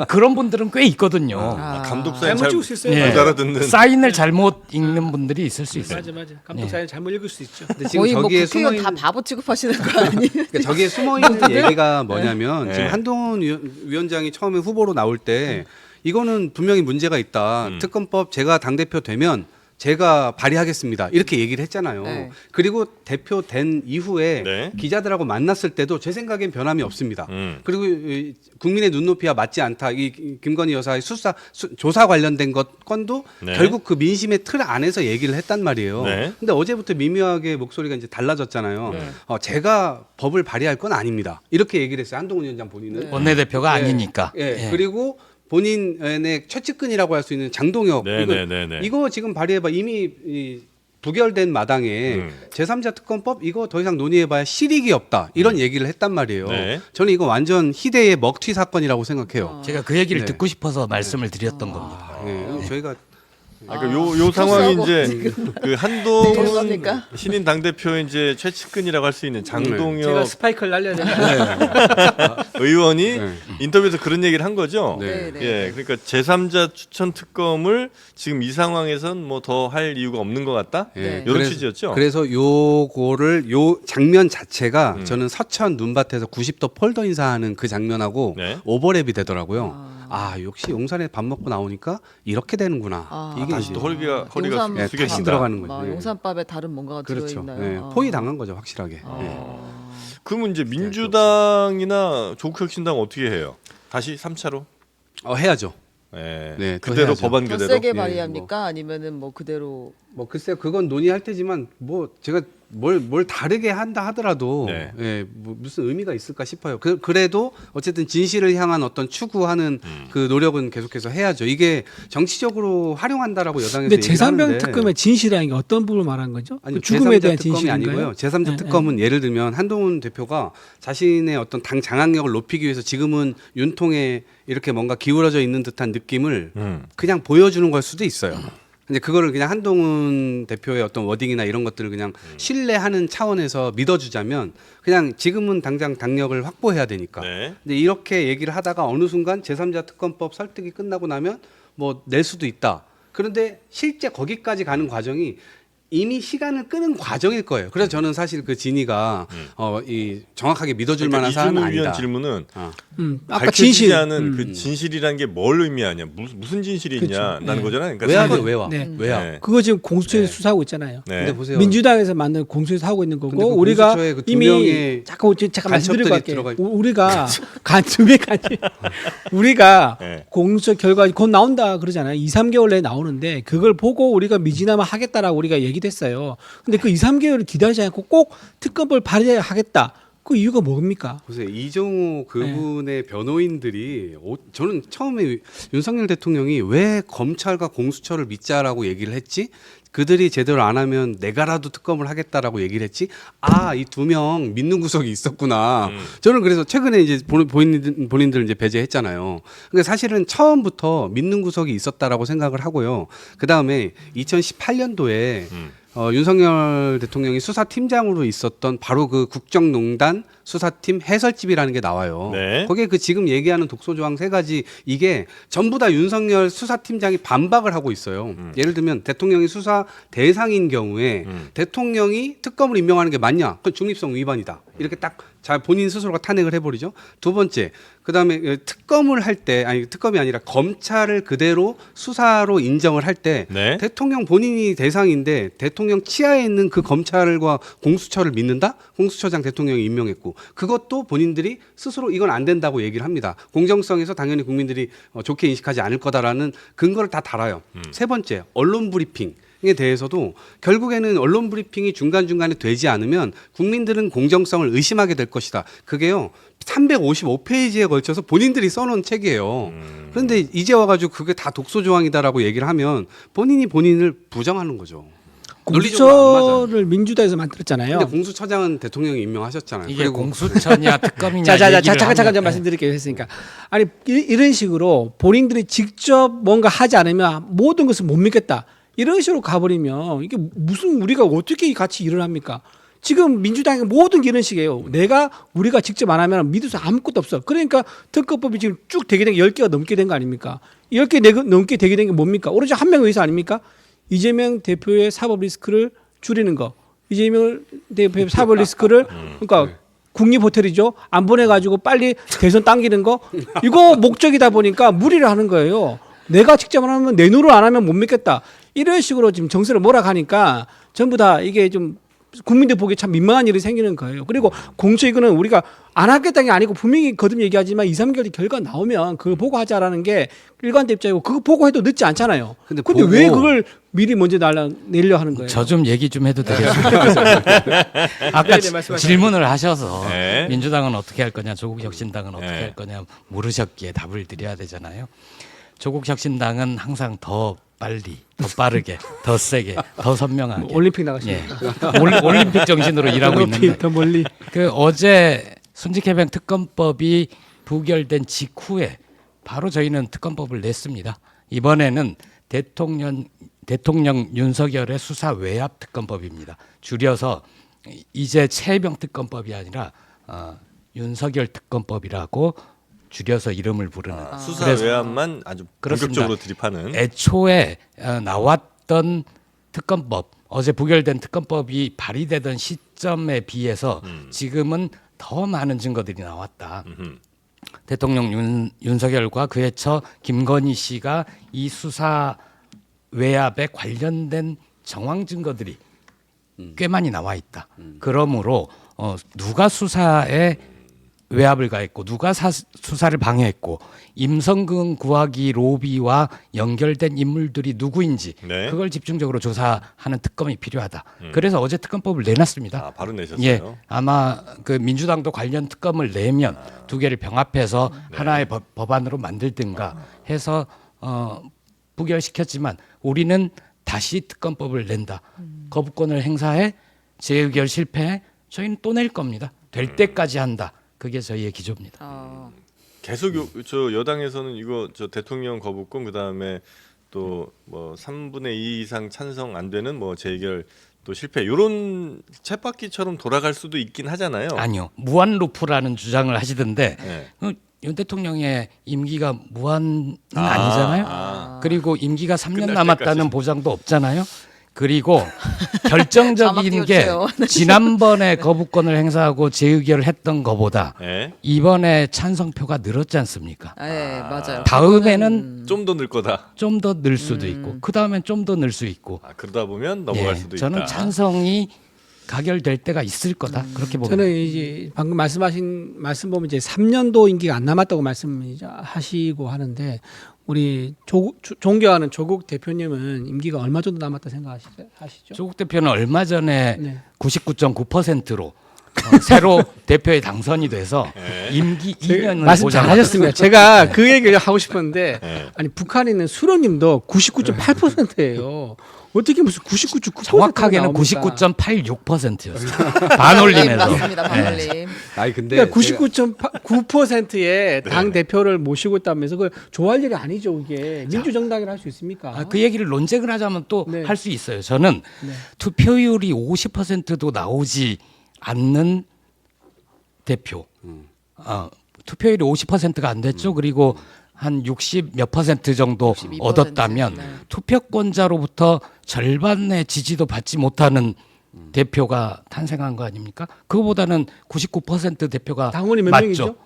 그런 분들은 꽤 있거든요. 감독 사인 잘못 찍을 수 있어요. 네. 못 알아듣는. 사인을 잘못 읽는 분들이 있을 수 있어요. 맞아. 감독 사인 잘못 읽을 수 있죠. 근데 지금 거의 뭐 저기에 국회의원 다 숨어있는 바보 취급하시는 거 아니에요? 그러니까 저기에 숨어 있는 얘기가 뭐냐면 네. 지금 한동훈 위원장이 처음에 후보로 나올 때 이거는 분명히 문제가 있다. 특검법 제가 당 대표 되면 제가 발의하겠습니다. 이렇게 얘기를 했잖아요. 네. 그리고 대표 된 이후에 네. 기자들하고 만났을 때도 제 생각엔 변함이 없습니다. 음. 그리고 국민의 눈높이와 맞지 않다. 이 김건희 여사의 조사 관련된 건도 네. 결국 그 민심의 틀 안에서 얘기를 했단 말이에요. 네. 근데 어제부터 미묘하게 목소리가 이제 달라졌잖아요. 제가 법을 발의할 건 아닙니다. 이렇게 얘기를 했어요. 한동훈 위원장 본인은. 원내대표가 예. 아니니까. 예. 예. 그리고 본인의 최측근이라고 할 수 있는 장동혁 네. 이거 지금 발의해봐 이미 부결된 마당에 음. 제3자 특검법 이거 더 이상 논의해봐야 실익이 없다 이런 얘기를 했단 말이에요. 네. 저는 이거 완전 희대의 먹튀 사건이라고 생각해요. 제가 그 얘기를 네. 듣고 싶어서 말씀을 드렸던 겁니다. 네. 저희가 요 상황이 이제 그 한동훈 죄송합니까? 신인 당 대표의 이제 최측근이라고 할 수 있는 제가 장동혁 스파이크를 날려야 됩니다. 의원이 네. 인터뷰에서 그런 얘기를 한 거죠. 네. 예, 그러니까 제3자 추천 특검을 지금 이 상황에선 뭐 더 할 이유가 없는 것 같다. 예, 이런 그래서- 취지였죠. 그래서 요거를 요 장면 자체가 저는 서천 눈밭에서 90도 폴더 인사하는 그 장면하고 네. 오버랩이 되더라고요. 역시 용산에 밥 먹고 나오니까 이렇게 되는구나. 이게 다시 이제 또 허리가 용산 예, 숙여진다. 다시 들어가는 거죠. 막 예. 용산밥에 다른 뭔가가 그렇죠. 들어있나요? 예, 포위 당한 거죠 확실하게. 예. 그러면 이제 민주당이나 조국혁신당 어떻게 해요? 다시 3차로? 해야죠. 예. 네, 더 그대로 해야죠. 법안 더 그대로. 세게 예, 발의합니까? 아니면은 뭐 그대로 뭐 글쎄요 그건 논의할 테지만 뭐 제가 뭘 다르게 한다 하더라도 네. 예, 뭐 무슨 의미가 있을까 싶어요. 그래도 어쨌든 진실을 향한 어떤 추구하는 그 노력은 계속해서 해야죠. 이게 정치적으로 활용한다라고 여당에서 근데 얘기를 제3병 하는데 특검의 진실이라는 게 어떤 부분을 말하는 거죠? 아니, 그 죽음에 제3자 대한 특검이 진실인가요? 아니고요. 제3자 네, 특검은 예를 들면 한동훈 대표가 자신의 어떤 당 장악력을 높이기 위해서 지금은 윤통에 이렇게 뭔가 기울어져 있는 듯한 느낌을 그냥 보여주는 걸 수도 있어요. 근데 그거를 그냥 한동훈 대표의 어떤 워딩이나 이런 것들을 그냥 신뢰하는 차원에서 믿어주자면 그냥 지금은 당장 당력을 확보해야 되니까. 네. 근데 이렇게 얘기를 하다가 어느 순간 제3자 특검법 설득이 끝나고 나면 뭐 낼 수도 있다. 그런데 실제 거기까지 가는 과정이 이미 시간을 끄는 과정일 거예요. 그래서 저는 사실 그 진이가 이 정확하게 믿어줄 그러니까 만한 이 사람은 질문 아니다. 위한 질문은 아까 밝혀지지 진실. 않은 그 진실이라는 게 뭘 의미하냐, 무슨 진실이 있냐, 그렇죠. 라는 네. 거잖아요. 그러니까 외화죠 사건- 외화. 네. 외화. 네. 그거 지금 공수처에서 네. 수사하고 있잖아요. 네. 근데 보세요. 민주당에서 만든 공수처에서 하고 있는 근데 거고 그 우리가 공수처에 그두 이미 명의 잠깐 말씀드릴 것 간첩들이 같게 들어가 우리가 간첩이 우리가 네. 공수처 결과 곧 나온다 그러잖아요. 2, 3개월 내에 나오는데 그걸 보고 우리가 미진하면 하겠다라고 우리가 얘기도 했어요. 근데 그 2, 3개월을 기다리지 않고 꼭 특검법을 발의하겠다. 그 이유가 뭡니까? 보세요. 이종호 그분의 변호인들이 저는 처음에 윤석열 대통령이 왜 검찰과 공수처를 믿자라고 얘기를 했지? 그들이 제대로 안 하면 내가라도 특검을 하겠다라고 얘기를 했지. 아, 이 2명 믿는 구석이 있었구나. 저는 그래서 최근에 이제 본인들 이제 배제했잖아요. 근데 사실은 처음부터 믿는 구석이 있었다라고 생각을 하고요. 그 다음에 2018년도에 윤석열 대통령이 수사팀장으로 있었던 바로 그 국정농단 수사팀 해설집이라는 게 나와요. 네. 거기에 그 지금 얘기하는 독소조항 3가지 이게 전부 다 윤석열 수사팀장이 반박을 하고 있어요. 예를 들면 대통령이 수사 대상인 경우에 대통령이 특검을 임명하는 게 맞냐? 그건 중립성 위반이다. 이렇게 딱 본인 스스로가 탄핵을 해버리죠. 두 번째, 그다음에 특검을 할 때 아니 특검이 아니라 검찰을 그대로 수사로 인정을 할 때 네. 대통령 본인이 대상인데 대통령 치하에 있는 그 검찰과 공수처를 믿는다? 공수처장 대통령이 임명했고 그것도 본인들이 스스로 이건 안 된다고 얘기를 합니다. 공정성에서 당연히 국민들이 좋게 인식하지 않을 거다라는 근거를 다 달아요. 세 번째, 언론 브리핑. 에 대해서도 결국에는 언론 브리핑이 중간중간에 되지 않으면 국민들은 공정성을 의심하게 될 것이다. 그게요. 355페이지에 걸쳐서 본인들이 써놓은 책이에요. 그런데 이제 와가지고 그게 다 독소 조항이다라고 얘기를 하면 본인이 본인을 부정하는 거죠. 논리적으로 안 맞아요. 공수처를 민주당에서 만들었잖아요. 근데 공수처장은 대통령이 임명하셨잖아요. 이게 그리고 공수처냐 특검이냐 자자자 얘기를 잠깐 하면- 좀 말씀드릴게요. 했으니까 아니 이런 식으로 본인들이 직접 뭔가 하지 않으면 모든 것을 못 믿겠다. 이런 식으로 가버리면 이게 무슨 우리가 어떻게 같이 일을 합니까? 지금 민주당이 모든 게 이런 식이에요. 우리가 직접 안 하면 믿을 수 아무것도 없어. 그러니까 특검법이 지금 쭉 되게 된 게 10개가 넘게 된 거 아닙니까? 10개 넘게 되게 된 게 뭡니까? 오로지 한 명에 의해서 아닙니까? 이재명 대표의 사법 리스크를 줄이는 거. 이재명 대표의 사법 리스크를 그러니까 국립 호텔이죠. 안 보내가지고 빨리 대선 당기는 거. 이거 목적이다 보니까 무리를 하는 거예요. 내가 직접 안 하면 내 눈으로 안 하면 못 믿겠다. 이런 식으로 지금 정세를 몰아가니까 전부 다 이게 좀 국민들 보기에 참 민망한 일이 생기는 거예요. 그리고 공수처 이거는 우리가 안 하겠다는 게 아니고 분명히 거듭 얘기하지만 2, 3개월 뒤 결과 나오면 그걸 보고하자라는 게 일관된 입장이고 그거 보고해도 늦지 않잖아요. 근데 근데 왜 보고- 그걸 미리 먼저 내려 하는 거예요? 저 좀 얘기 좀 해도 되겠습니까? 아까 네, 말씀하세요. 질문을 하셔서 네. 민주당은 어떻게 할 거냐, 조국혁신당은 어떻게 네. 할 거냐 물으셨기에 답을 드려야 되잖아요. 조국혁신당은 항상 더 빨리, 더 빠르게, 더 세게, 더 선명하게. 올림픽 나가시면 예. 올림픽 정신으로 일하고 있는데 더 멀리. 그 어제 순직해병 특검법이 부결된 직후에 바로 저희는 특검법을 냈습니다. 이번에는 대통령 윤석열의 수사 외압 특검법입니다. 줄여서 이제 최혜병 특검법이 아니라 윤석열 특검법이라고 줄여서 이름을 부르는. 수사 그래서 외압만 아주 그렇습니다. 본격적으로 들이파는. 애초에 나왔던 특검법, 어제 부결된 특검법이 발의되던 시점에 비해서 지금은 더 많은 증거들이 나왔다. 대통령 윤석열과 그의 처 김건희 씨가 이 수사 외압에 관련된 정황 증거들이 꽤 많이 나와 있다. 그러므로 누가 수사에 외압을 가했고 누가 수사를 방해했고 임성근 구하기 로비와 연결된 인물들이 누구인지 네. 그걸 집중적으로 조사하는 특검이 필요하다. 그래서 어제 특검법을 내놨습니다. 아, 바로 내셨어요. 예, 아마 그 민주당도 관련 특검을 내면 두 개를 병합해서 하나의 법안으로 만들든가 해서 부결시켰지만 우리는 다시 특검법을 낸다. 거부권을 행사해 재의결 실패해 저희는 또 낼 겁니다. 될 때까지 한다. 그게 저희의 기조입니다. 계속 저 여당에서는 이거 저 대통령 거부권 그다음에 또 뭐 3분의 2 이상 찬성 안 되는 뭐 재결 또 실패 이런 쳇바퀴처럼 돌아갈 수도 있긴 하잖아요. 아니요. 무한 루프라는 주장을 하시던데 네. 윤 대통령의 임기가 무한은 아니잖아요. 그리고 임기가 3년 끝날 남았다는 때까지. 보장도 없잖아요. 그리고 결정적인 자막 게 띄워주세요. 지난번에 거부권을 행사하고 재의결을 했던 것보다 네. 이번에 찬성표가 늘었지 않습니까? 네, 맞아요. 다음에는 좀 더 늘 거다. 좀 더 늘 수도 있고 그 다음엔 좀 더 늘 수 있고 그러다 보면 넘어갈 예, 수도 저는 있다. 찬성이 가결될 때가 있을 거다 그렇게 봅니다. 저는 이제 방금 말씀하신 말씀 보면 이제 3년도 임기가 안 남았다고 말씀하시고 하는데 우리 존경하는 조국 대표님은 임기가 얼마 정도 남았다 생각하시죠? 조국 대표는 얼마 전에 네. 99.9%로 새로 대표에 당선이 돼서 네. 임기 2년을 말씀 잘하셨습니다. 제가 그 얘기를 하고 싶었는데 네. 아니 북한에 있는 수로님도 99.8%예요. 어떻게 무슨 99.9% 정확하게는 99.86%였어요. 반올림에서. 맞습니다, 반올림. 아니 근데 그러니까 99.9%의 당 대표를 모시고 있다면서 그 좋아할 일이 아니죠, 이게. 민주정당이라 할 수 있습니까? 그 얘기를 논쟁을 하자면 또 네. 할 수 있어요. 저는 네. 투표율이 50%도 나오지 않는 대표. 투표율이 50%가 안 됐죠. 그리고 한 60 몇 퍼센트 정도 62%, 얻었다면 네. 투표권자로부터 절반의 지지도 받지 못하는 대표가 탄생한 거 아닙니까? 그거보다는 99% 대표가 당원이 몇 맞죠. 명이죠?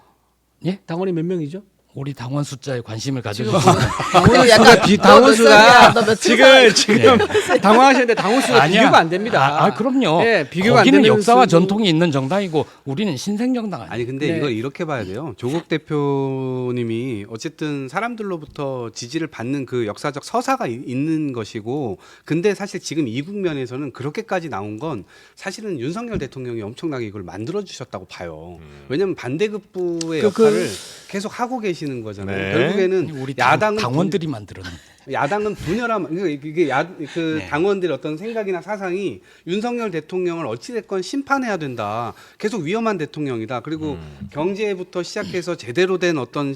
예? 당원이 몇 명이죠? 우리 당원 숫자에 관심을 지금 가져주시면 당원 약간 당원 수가 너몇 지금 당황하시는데 당원 수가 아니야. 비교가 안 됩니다. 그럼요. 네, 비교가 안 거기는 되는 역사와 수도- 전통이 있는 정당이고 우리는 신생정당 아니에요. 아니 근데 네. 이걸 이렇게 봐야 돼요. 조국 대표님이 어쨌든 사람들로부터 지지를 받는 그 역사적 서사가 있는 것이고, 근데 사실 지금 이 국면에서는 그렇게까지 나온 건 사실은 윤석열 대통령이 엄청나게 이걸 만들어 주셨다고 봐요. 왜냐하면 반대급부의 그- 역할을 계속 하고 계시는 거잖아요. 네. 결국에는 우리 야당은 당원들이 만들었는데. 야당은 분열함, 이게 그 네. 당원들의 어떤 생각이나 사상이 윤석열 대통령을 어찌됐건 심판해야 된다. 계속 위험한 대통령이다. 그리고 경제부터 시작해서 제대로 된 어떤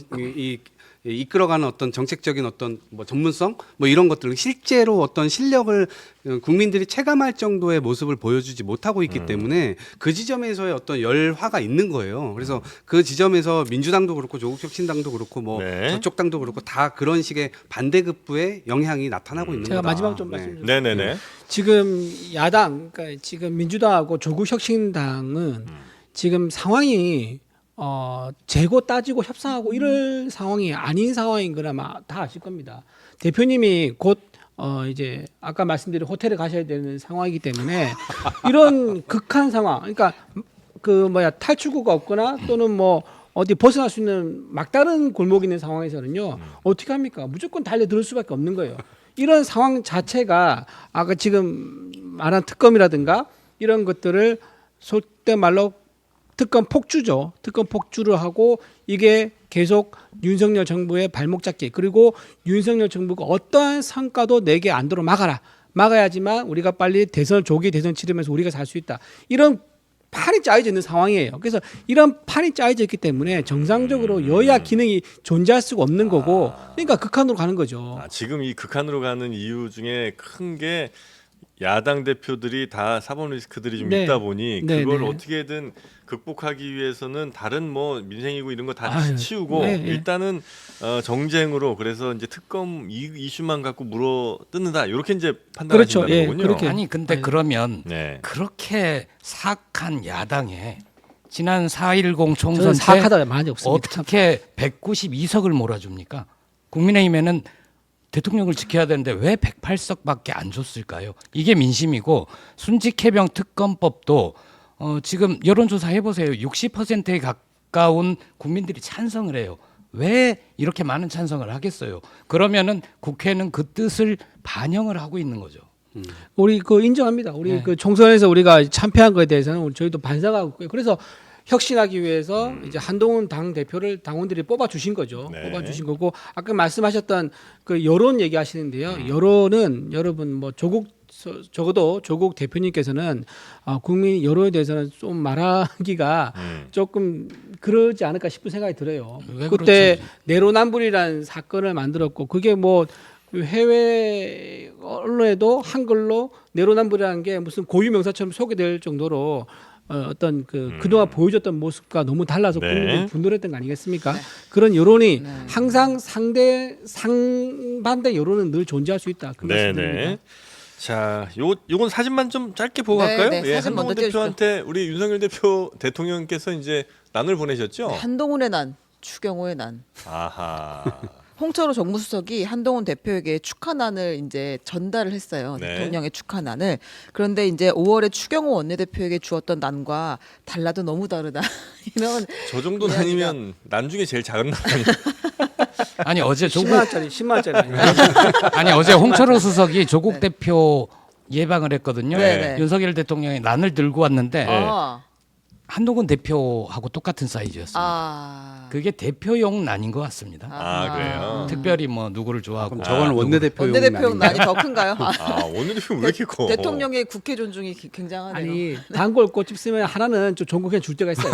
이끌어가는 어떤 정책적인 어떤 뭐 전문성 뭐 이런 것들, 실제로 어떤 실력을 국민들이 체감할 정도의 모습을 보여주지 못하고 있기 때문에 그 지점에서의 어떤 열화가 있는 거예요. 그래서 그 지점에서 민주당도 그렇고 조국혁신당도 그렇고 뭐 네. 저쪽 당도 그렇고 다 그런 식의 반대급부의 영향이 나타나고 있는 제가 거다. 마지막 좀 네. 말씀 좀 네네네. 지금 야당, 그러니까 지금 민주당하고 조국혁신당은 지금 상황이 재고 따지고 협상하고 이럴 상황이 아닌 상황인 걸 아마 다 아실 겁니다. 대표님이 곧 이제 아까 말씀드린 호텔에 가셔야 되는 상황이기 때문에 이런 극한 상황, 그러니까 그 탈출구가 없거나 또는 뭐 어디 벗어날 수 있는 막다른 골목이 있는 상황에서는요 어떻게 합니까? 무조건 달려들 수밖에 없는 거예요. 이런 상황 자체가 아까 지금 말한 특검이라든가 이런 것들을 속된 말로 특검 폭주죠. 특검 폭주를 하고 이게 계속 윤석열 정부의 발목 잡기, 그리고 윤석열 정부가 어떠한 성과도 내게 안 들어 막아야지만 우리가 빨리 조기 대선 치르면서 우리가 살 수 있다. 이런 판이 짜여져 있는 상황이에요. 그래서 이런 판이 짜여져 있기 때문에 정상적으로 여야 기능이 존재할 수가 없는 거고, 그러니까 극한으로 가는 거죠. 지금 이 극한으로 가는 이유 중에 큰 게 야당 대표들이 다 사법 리스크들이 좀 네. 있다 보니 네, 그걸 네. 어떻게든 극복하기 위해서는 다른 뭐 민생이고 이런 거 다 아유, 치우고 네, 네. 일단은 정쟁으로, 그래서 이제 특검 이슈만 갖고 물어 뜯는다, 이렇게 이제 그렇죠. 판단하신다는 예, 거군요. 그렇게. 아니 근데 그러면 네. 그렇게 사악한 야당에 지난 4.10 저는 총선 때 사악하다 많이 없습니다. 어떻게 192석을 몰아줍니까? 국민의힘에는 대통령을 지켜야 되는데 왜 108석밖에 안 줬을까요? 이게 민심이고, 순직해병 특검법도 지금 여론조사 해보세요. 60%에 가까운 국민들이 찬성을 해요. 왜 이렇게 많은 찬성을 하겠어요? 그러면은 국회는 그 뜻을 반영을 하고 있는 거죠. 우리 인정합니다. 우리 네. 그 총선에서 우리가 참패한 거에 대해서는 저희도 반성하고 있고요. 그래서 혁신하기 위해서 이제 한동훈 당 대표를 당원들이 뽑아 주신 거죠. 네. 뽑아 주신 거고, 아까 말씀하셨던 그 여론 얘기하시는데요. 여론은 여러분 뭐 적어도 조국 대표님께서는 국민 여론에 대해서는 좀 말하기가 조금 그러지 않을까 싶은 생각이 들어요. 왜 그때 그렇죠? 내로남불이라는 사건을 만들었고, 그게 뭐 해외 언론에도 한글로 내로남불이라는 게 무슨 고유 명사처럼 소개될 정도로 어떤 그동안 보여줬던 모습과 너무 달라서 네. 국민들이 분노했던 거 아니겠습니까? 그런 여론이 항상 상반대 여론은 늘 존재할 수 있다. 그 네네. 말씀입니다. 자, 요건 사진만 좀 짧게 보고 네, 갈까요? 네, 사진 한동훈 먼저 띄워주시죠. 대표한테 우리 윤석열 대통령께서 이제 난을 보내셨죠? 한동훈의 난, 추경호의 난. 아하. 홍철호 정무수석이 한동훈 대표에게 축하난을 이제 전달을 했어요. 네. 대통령의 축하난을. 그런데 이제 5월에 추경호 원내대표에게 주었던 난과 달라도 너무 다르다. 이런 저 정도 이야기가- 난이면 난 중에 제일 작은 난이. 아니 어제 10만 원짜리 아니 어제 홍철호 수석이 조국 대표 예방을 했거든요. 네, 네. 윤석열 대통령이 난을 들고 왔는데 네. 아, 한동훈 대표하고 똑같은 사이즈였습니다. 아. 그게 대표용 난인 것 같습니다. 아, 그래요? 특별히 뭐 누구를 좋아하고 그럼 저거는 원내대표용 원내대표용 난이 아닌가요? 더 큰가요? 아, 원내대표 왜 이렇게 커? 대통령의 국회 존중이 굉장하네요. 아니 단골 꽃집 쓰면 하나는 좀 전국에 줄 때가 있어요.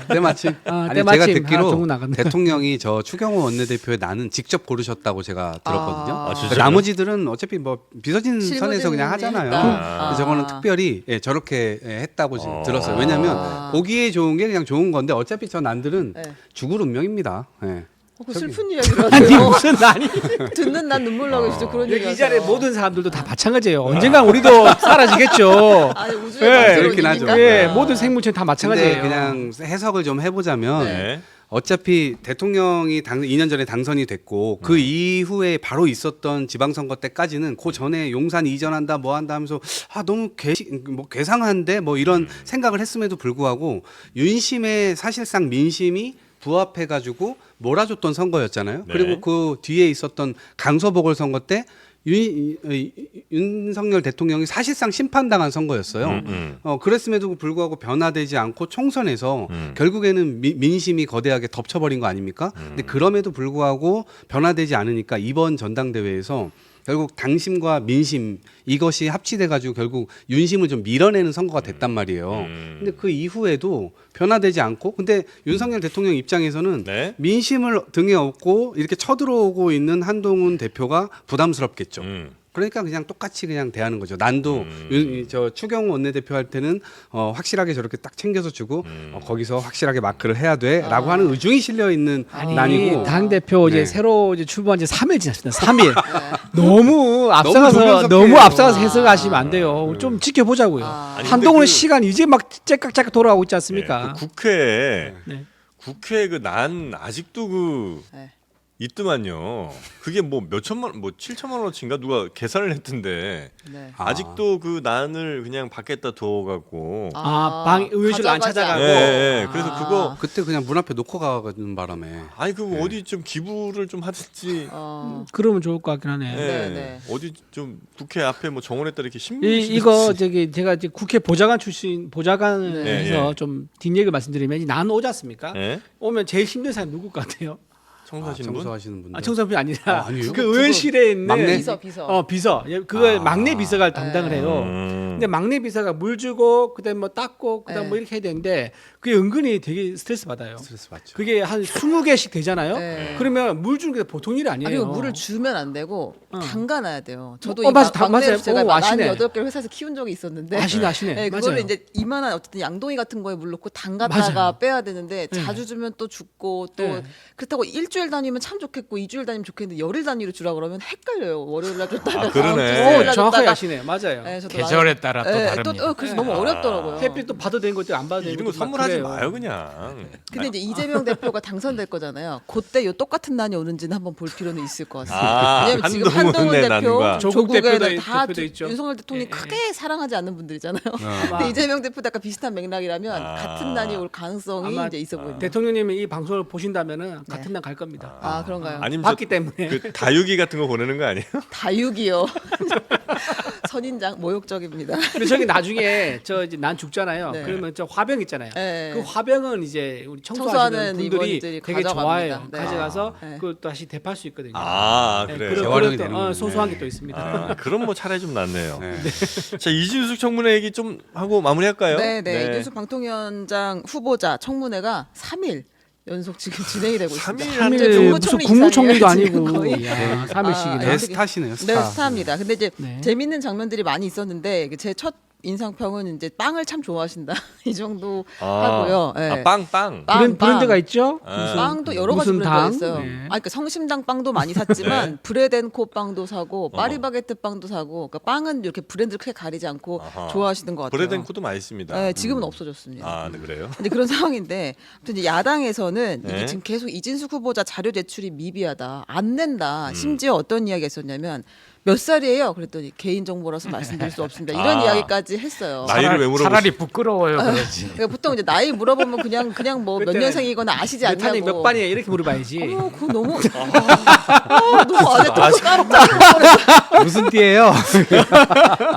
때마침. 아, 아니 때마침 제가 하나 듣기로 정도 나갔네. 대통령이 저 추경호 원내대표의 나는 직접 고르셨다고 제가 들었거든요. 아, 진짜요? 나머지들은 어차피 뭐 비서진 실무진이 선에서 그냥 하잖아요. 했다. 그래서 저거는 아. 특별히 저렇게 했다고 어. 들었어요. 왜냐하면 아. 보기에 좋은 게 그냥 좋은 건데 어차피 저 난들은 네. 죽을 운명입니다. 예. 그 슬픈 이야기를 아니 하세요. 무슨 난이 듣는 난 눈물 나고 진짜 그런 얘기 여기 이 하세요. 자리에 모든 사람들도 다 마찬가지예요. 언젠간 우리도 사라지겠죠. 아니 우주의 예, 방식으로 그렇긴 하죠. 이민가? 예, 아. 모든 생물체는 다 근데 마찬가지예요. 그냥 해석을 좀 해보자면 네. 어차피 대통령이 2년 전에 당선이 됐고 그 이후에 바로 있었던 지방선거 때까지는 그 전에 용산 이전한다 뭐 한다 하면서 너무 괴상한데 뭐 이런 생각을 했음에도 불구하고 윤심의 사실상 민심이 부합해가지고 몰아줬던 선거였잖아요. 네. 그리고 그 뒤에 있었던 강서보궐선거 때 윤석열 대통령이 사실상 심판당한 선거였어요. 그랬음에도 불구하고 변화되지 않고 총선에서 결국에는 민심이 거대하게 덮쳐버린 거 아닙니까? 근데 그럼에도 불구하고 변화되지 않으니까 이번 전당대회에서 결국 당심과 민심 이것이 합치돼 가지고 결국 윤심을 좀 밀어내는 선거가 됐단 말이에요. 근데 그 이후에도 변화되지 않고 근데 윤석열 대통령 입장에서는 네. 민심을 등에 업고 이렇게 쳐들어오고 있는 한동훈 대표가 부담스럽겠죠. 그러니까 그냥 똑같이 그냥 대하는 거죠. 난도 저 추경호 원내대표 할 때는 확실하게 저렇게 딱 챙겨서 주고 거기서 확실하게 마크를 해야 돼라고 하는 의중이 실려 있는 난이고. 당 대표 이제 네. 새로 이제 출범한 지 3일 지났습니다. 3일. 너무 앞서가서 조명석해요. 너무 앞서가서 해석하시면 안 돼요. 좀 지켜보자고요. 아니, 한동훈은 근데 그- 시간 이제 막 째깍째깍 돌아가고 있지 않습니까? 그 국회에 네. 국회 그 난 아직도 그 네. 있더만요. 그게 뭐 몇천만 뭐 7천만 원어치인가 누가 계산을 했던데 네. 아직도 그 난을 그냥 밖에다 두어갖고 방 의원실로 안 가져가지 찾아가고. 예, 예. 그래서 아. 그거 그때 그냥 문 앞에 놓고 가는 바람에 아니 그거 어디 좀 기부를 좀 하든지 그러면 좋을 것 같긴 하네. 예. 네, 네. 어디 좀 국회 앞에 뭐 정원에다 이렇게 신문 이거 저기 제가 이제 국회 보좌관 출신 보좌관을 네. 해서 예. 좀 뒷얘기를 말씀드리면 이 난 오지 않습니까? 예? 오면 제일 힘든 사람이 누굴 것 같아요? 청소하시는 분? 청소하시는 분들. 청소분이 아니라 아니에요? 그 의원실에 있는 막내? 비서. 비서. 그걸 막내 비서가 담당을 해요. 근데 막내 비서가 물 주고 그다음 뭐 닦고 그다음 네. 뭐 이렇게 해야 되는데 그게 은근히 되게 스트레스 받아요. 스트레스 받죠. 그게 한 20개씩 되잖아요. 네. 그러면 물 주는 게 보통 일이 아니에요. 아니요 물을 주면 안 되고 담가놔야 돼요. 저도 맞아, 막내 맞아요. 제가 오, 아시네. 난 8개를 회사에서 키운 적이 있었는데 아시네. 네, 그거를 맞아요. 이제 이만한 어쨌든 양동이 같은 거에 물 넣고 담갔다가 맞아요. 빼야 되는데 네. 자주 주면 또 죽고 또 네. 그렇다고 일주일 단위면 참 좋겠고 2주일 단위면 좋겠는데 열흘 단위로 주라 그러면 헷갈려요. 월요일 날 줬다가 아, 그러네. 다음 주 수요일 날 정확하게 줬다가. 아시네. 맞아요. 네, 저도 계절에 따라 또 네, 다릅니다. 그래서 네. 너무 어렵더라고요. 햇빛 또 봐도 되는 것도 안 봐도 되는 이런 거 것도 막 선물하지 그래요. 마요 그냥. 근데 이제 이재명 대표가 당선될 거잖아요. 그때 요 똑같은 난이 오는지는 한번 볼 필요는 있을 것 같습니다. 아, 왜냐면 지금 한동훈의 한동훈 대표, 난과. 조국 조국에는 대표도 다 대표도 있죠. 윤석열 대통령이 예, 크게 사랑하지 않는 분들이잖아요. 아마 근데 이재명 대표도 약간 비슷한 맥락이라면 아. 같은 난이 올 가능성이 아마 이제 있어 보입니다. 대통령님이 이 방송을 보신다면은 같은 날 갈 겁니다. 아 그런가요? 아니면 봤기 때문에. 그 다육이 같은 거 보내는 거 아니에요? 다육이요. 선인장 모욕적입니다. 근데 저기 나중에 저 이제 난 죽잖아요. 네. 그러면 저 화병 있잖아요. 네. 그 화병은 이제 우리 청소하시는 청소하는 분들이 임원들이 되게 가져갑니다. 좋아해요. 네. 가져가서 네. 그걸 또 다시 대파할 수 있거든요. 아 네, 그래요. 재활용이 그런 또, 되는군요. 소소한 게 또 있습니다. 아, 그럼 뭐 차라리 좀 낫네요. 네. 자 이진숙 청문회 얘기 좀 하고 마무리할까요? 네네. 이준석 방통위원장 후보자 청문회가 3일 연속 지금 진행이 되고 있습니다. 3일 삼일 이제 무슨 국무총리도 이상이에요, 지금 아니고 거의. 야, 3일씩이네. 아, 스타시네요. 스타. 네, 스타입니다. 근데 이제 네. 재밌는 장면들이 많이 있었는데 제 첫 인상평은 이제 빵을 참 좋아하신다 이 정도 하고요. 네. 아, 빵. 브랜드가 있죠? 아. 빵도 여러 가지 무슨 브랜드가 당? 있어요. 네. 그러니까 성심당 빵도 많이 샀지만 네. 브레덴코 빵도 사고 파리바게뜨 빵도 사고. 그러니까 빵은 이렇게 브랜드를 크게 가리지 않고 아하. 좋아하시는 것 같아요. 브레덴코도 맛있습니다. 네, 지금은 없어졌습니다. 아, 네, 그래요? 근데 그런 상황인데 아무튼 이제 야당에서는 네. 이게 지금 계속 이진숙 후보자 자료 제출이 미비하다, 안 낸다. 음. 심지어 어떤 이야기가 있었냐면 몇 살이에요? 그랬더니 개인 정보라서 말씀드릴 수 없습니다. 이런 아. 이야기까지 했어요. 나이를 왜 물어보시- 차라리 부끄러워요, 그러지. 그러니까 보통 이제 나이 물어보면 그냥 뭐 몇 그때 년생이거나 아시지 몇 학년 않냐고. 몇 반이야 이렇게 물어봐야지. 그거 너무 너무 안에 또 깜짝. 무슨 띠예요?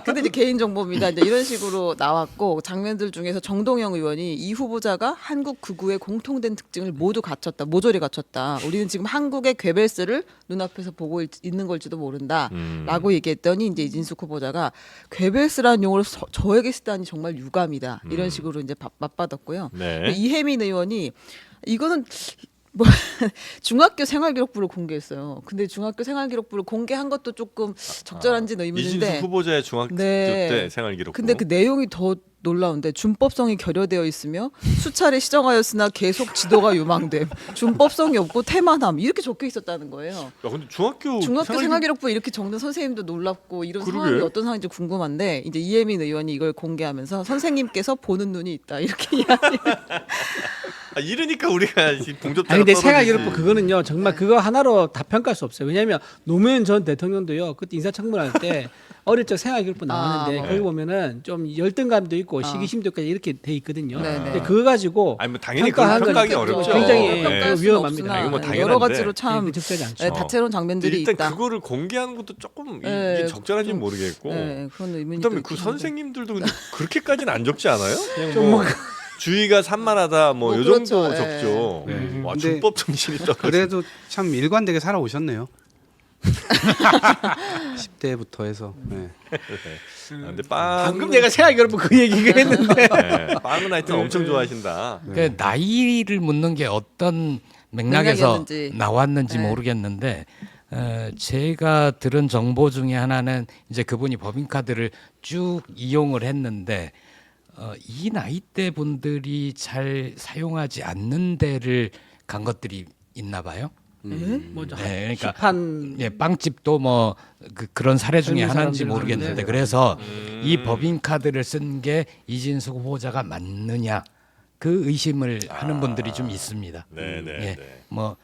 근데 이제 개인 정보입니다. 이제 이런 식으로 나왔고 장면들 중에서 정동영 의원이 이 후보자가 한국 극우의 공통된 특징을 모두 갖췄다. 모조리 갖췄다. 우리는 지금 한국의 괴벨스를 눈앞에서 보고 있는 걸지도 모른다라고 얘기했더니 이제 이진숙 후보자가 괴벨스라는 용어를 저에게 쓰다니 정말 유감이다. 이런 식으로 이제 맞받았고요. 네. 이혜민 의원이 이거는 뭐 중학교 생활기록부를 공개했어요. 근데 중학교 생활기록부를 공개한 것도 조금 적절한지는 의문인데. 이진숙 후보자의 중학교 네. 때 생활기록. 근데 그 내용이 더 놀라운데 준법성이 결여되어 있으며 수차례 시정하였으나 계속 지도가 유망됨. 준법성이 없고 태만함 이렇게 적혀 있었다는 거예요. 야, 근데 중학교 생활기록부 이렇게 적는 선생님도 놀랍고 이런 그러게. 상황이 어떤 상황인지 궁금한데 이제 이혜민 의원이 이걸 공개하면서 선생님께서 보는 눈이 있다 이렇게 이야기. 아, 이러니까 우리가 봉접자가 아니 근데 떨어지지. 생활기록부 그거는요 정말 그거 하나로 다 평가할 수 없어요. 왜냐하면 노무현 전 대통령도요 그때 인사청문할 때 어릴 적 생활기록부 나왔는데 아, 거기 보면은 좀 열등감도 있고 아. 시기심도 있고 이렇게 돼 있거든요. 네네. 근데 그거 가지고 아니 뭐 당연히 그건 평가하는 평가하기 건 어렵죠. 굉장히 네. 평가할 수는 위험합니다. 없으나 이거 뭐 당연한데. 여러 가지로 참 네, 적절하지 않죠. 네, 다채로운 장면들이 일단 있다. 그거를 공개하는 것도 조금 네, 이게 적절한지 좀, 모르겠고. 네, 그런 의문이 그다음에 또 그 있긴 한데. 선생님들도 근데 그렇게까지는 안 적지 않아요? 그냥 좀 뭐 주의가 산만하다 뭐 요 그렇죠. 정도 예. 적죠. 네. 와 근데 준법 정신이 떨어져. 그래도 참 일관되게 살아오셨네요. 10대부터 해서. 네. 근데 방금 내가 생활기록부 그 얘기가 했는데 네, 빵은 하여튼 엄청 좋아하신다. 그 나이를 묻는 게 어떤 맥락에서 맥락이었는지. 나왔는지 네. 모르겠는데 제가 들은 정보 중에 하나는 이제 그분이 법인카드를 쭉 이용을 했는데 이 나이대 분들이 잘 사용하지 않는 데를 간 것들이 있나 봐요. 뭐죠? 네, 그러니까 시판 예, 빵집도 뭐 그런 사례 중에 젊은 하나인지 사람들 모르겠는데 하는데. 그래서 이 법인카드를 쓴 게 이진숙 후보자가 맞느냐 그 의심을 하는 분들이 좀 있습니다. 네네. 예, 네. 뭐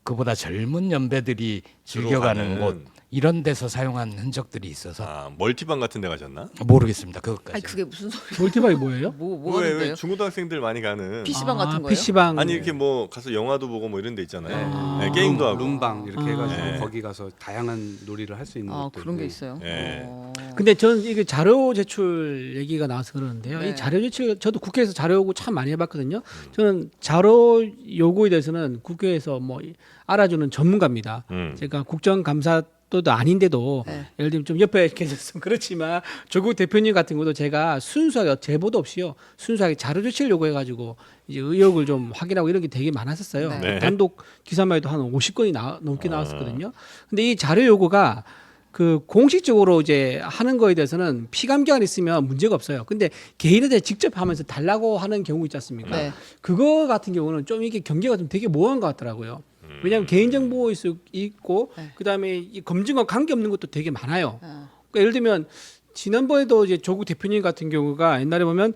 그보다 젊은 연배들이 주로 즐겨가는 가는. 곳 이런 데서 사용한 흔적들이 있어서 아 멀티방 같은 데 가셨나? 모르겠습니다. 그것까지. 아니 그게 무슨 소리? 멀티방이 뭐예요? 뭐 왜 하는데요? 중고등학생들 많이 가는 PC방 같은 거예요? PC방 아니 이렇게 뭐 가서 영화도 보고 뭐 이런 데 있잖아요. 아. 네, 게임도 하고. 룸방 이렇게 해가지고 네. 거기 가서 다양한 놀이를 할 수 있는 아 것들. 그런 게 네. 있어요. 네. 근데 저는 이게 자료 제출 얘기가 나와서 그러는데요. 네. 이 자료 제출 저도 국회에서 자료 요구 참 많이 해봤거든요. 저는 자료 요구에 대해서는 국회에서 뭐 알아주는 전문가입니다. 제가 국정감사도 아닌데도 네. 예를 들면 좀 옆에 계셨으면 그렇지만 조국 대표님 같은 것도 제가 순수하게 제보도 없이요 순수하게 자료 제출 요구해가지고 이제 의혹을 좀 확인하고 이런 게 되게 많았었어요. 네. 단독 기사만 해도 한 50건이 넘게 나왔었거든요. 근데 이 자료 요구가 그 공식적으로 이제 하는 거에 대해서는 피감 기관이 있으면 문제가 없어요. 근데 개인한테 직접 하면서 달라고 하는 경우 있지 않습니까? 네. 그거 같은 경우는 좀 이게 경계가 좀 되게 모호한 것 같더라고요. 왜냐하면 개인정보일 수 있고 네. 그다음에 이 검증과 관계 없는 것도 되게 많아요. 아. 그러니까 예를 들면 지난번에도 이제 조국 대표님 같은 경우가 옛날에 보면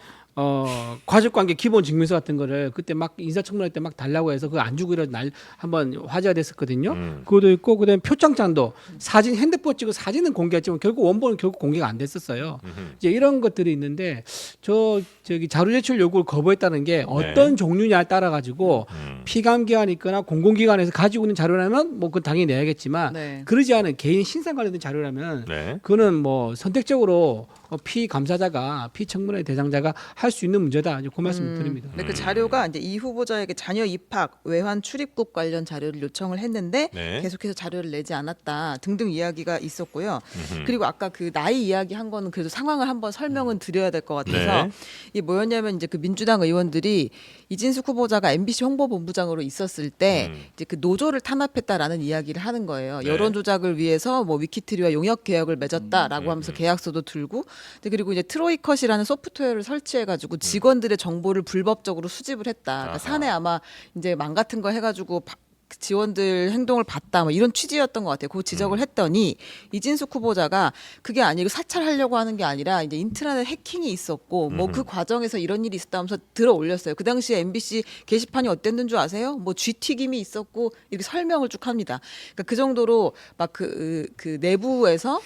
가족관계 기본 증명서 같은 거를 그때 막 인사청문회 때 막 달라고 해서 그거 안 주고 이런 날 한번 화제가 됐었거든요. 그것도 있고 그다음에 표창장도 사진 핸드폰 찍고 사진은 공개했지만 결국 원본은 결국 공개가 안 됐었어요. 이제 이런 것들이 있는데 저기 자료 제출 요구를 거부했다는 게 어떤 종류냐에 따라 가지고 피감기관이 있거나 공공기관에서 가지고 있는 자료라면 뭐 그건 당연히 내야겠지만 네. 그러지 않은 개인 신상 관련된 자료라면 네. 그거는 뭐 선택적으로 피감사자가 피청문회 대상자가 할 수 있는 문제다. 이제 그 말씀 드립니다. 근데 그 자료가 이제 이 후보자에게 자녀 입학, 외환 출입국 관련 자료를 요청을 했는데 네. 계속해서 자료를 내지 않았다 등등 이야기가 있었고요. 그리고 아까 그 나이 이야기 한 거는 그래도 상황을 한번 설명은 드려야 될 것 같아서 네. 이게 뭐였냐면 이제 그 민주당 의원들이 이진숙 후보자가 MBC 홍보본부장으로 있었을 때 이제 그 노조를 탄압했다라는 이야기를 하는 거예요. 네. 여론 조작을 위해서 뭐 위키트리와 용역 계약을 맺었다라고 하면서 계약서도 들고 근데 그리고 이제 트로이컷이라는 소프트웨어를 설치해가지고 직원들의 정보를 불법적으로 수집을 했다. 그러니까 아하. 사내 아마 이제 망 같은 거 해가지고 지원들 행동을 봤다 뭐 이런 취지였던 것 같아요. 그 지적을 했더니 이진숙 후보자가 그게 아니고 사찰하려고 하는 게 아니라 이제 인트라넷 해킹이 있었고 뭐 그 과정에서 이런 일이 있었다면서 들어 올렸어요. 그 당시에 MBC 게시판이 어땠는 줄 아세요? 뭐 쥐튀김이 있었고 이렇게 설명을 쭉 합니다. 그러니까 그 정도로 막 그 내부에서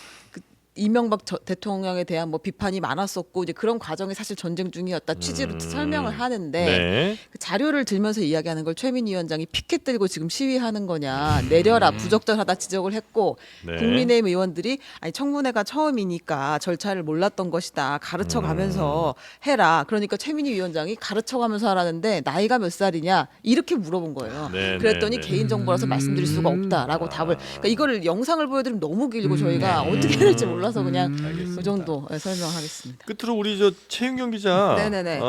이명박 대통령에 대한 뭐 비판이 많았었고 이제 그런 과정이 사실 전쟁 중이었다 취지로 설명을 하는데 네. 그 자료를 들면서 이야기하는 걸 최민희 위원장이 피켓 들고 지금 시위하는 거냐 내려라 부적절하다 지적을 했고 네. 국민의힘 의원들이 아니 청문회가 처음이니까 절차를 몰랐던 것이다 가르쳐가면서 해라 그러니까 최민희 위원장이 가르쳐가면서 하라는데 나이가 몇 살이냐 이렇게 물어본 거예요. 네, 그랬더니 네, 네. 개인정보라서 말씀드릴 수가 없다라고 답을 그러니까 이거를 영상을 보여드리면 너무 길고 저희가 어떻게 해야 될지 몰라서 그냥 알겠습니다. 그 정도 설명하겠습니다. 끝으로 우리 저 최윤경 기자, 네네네.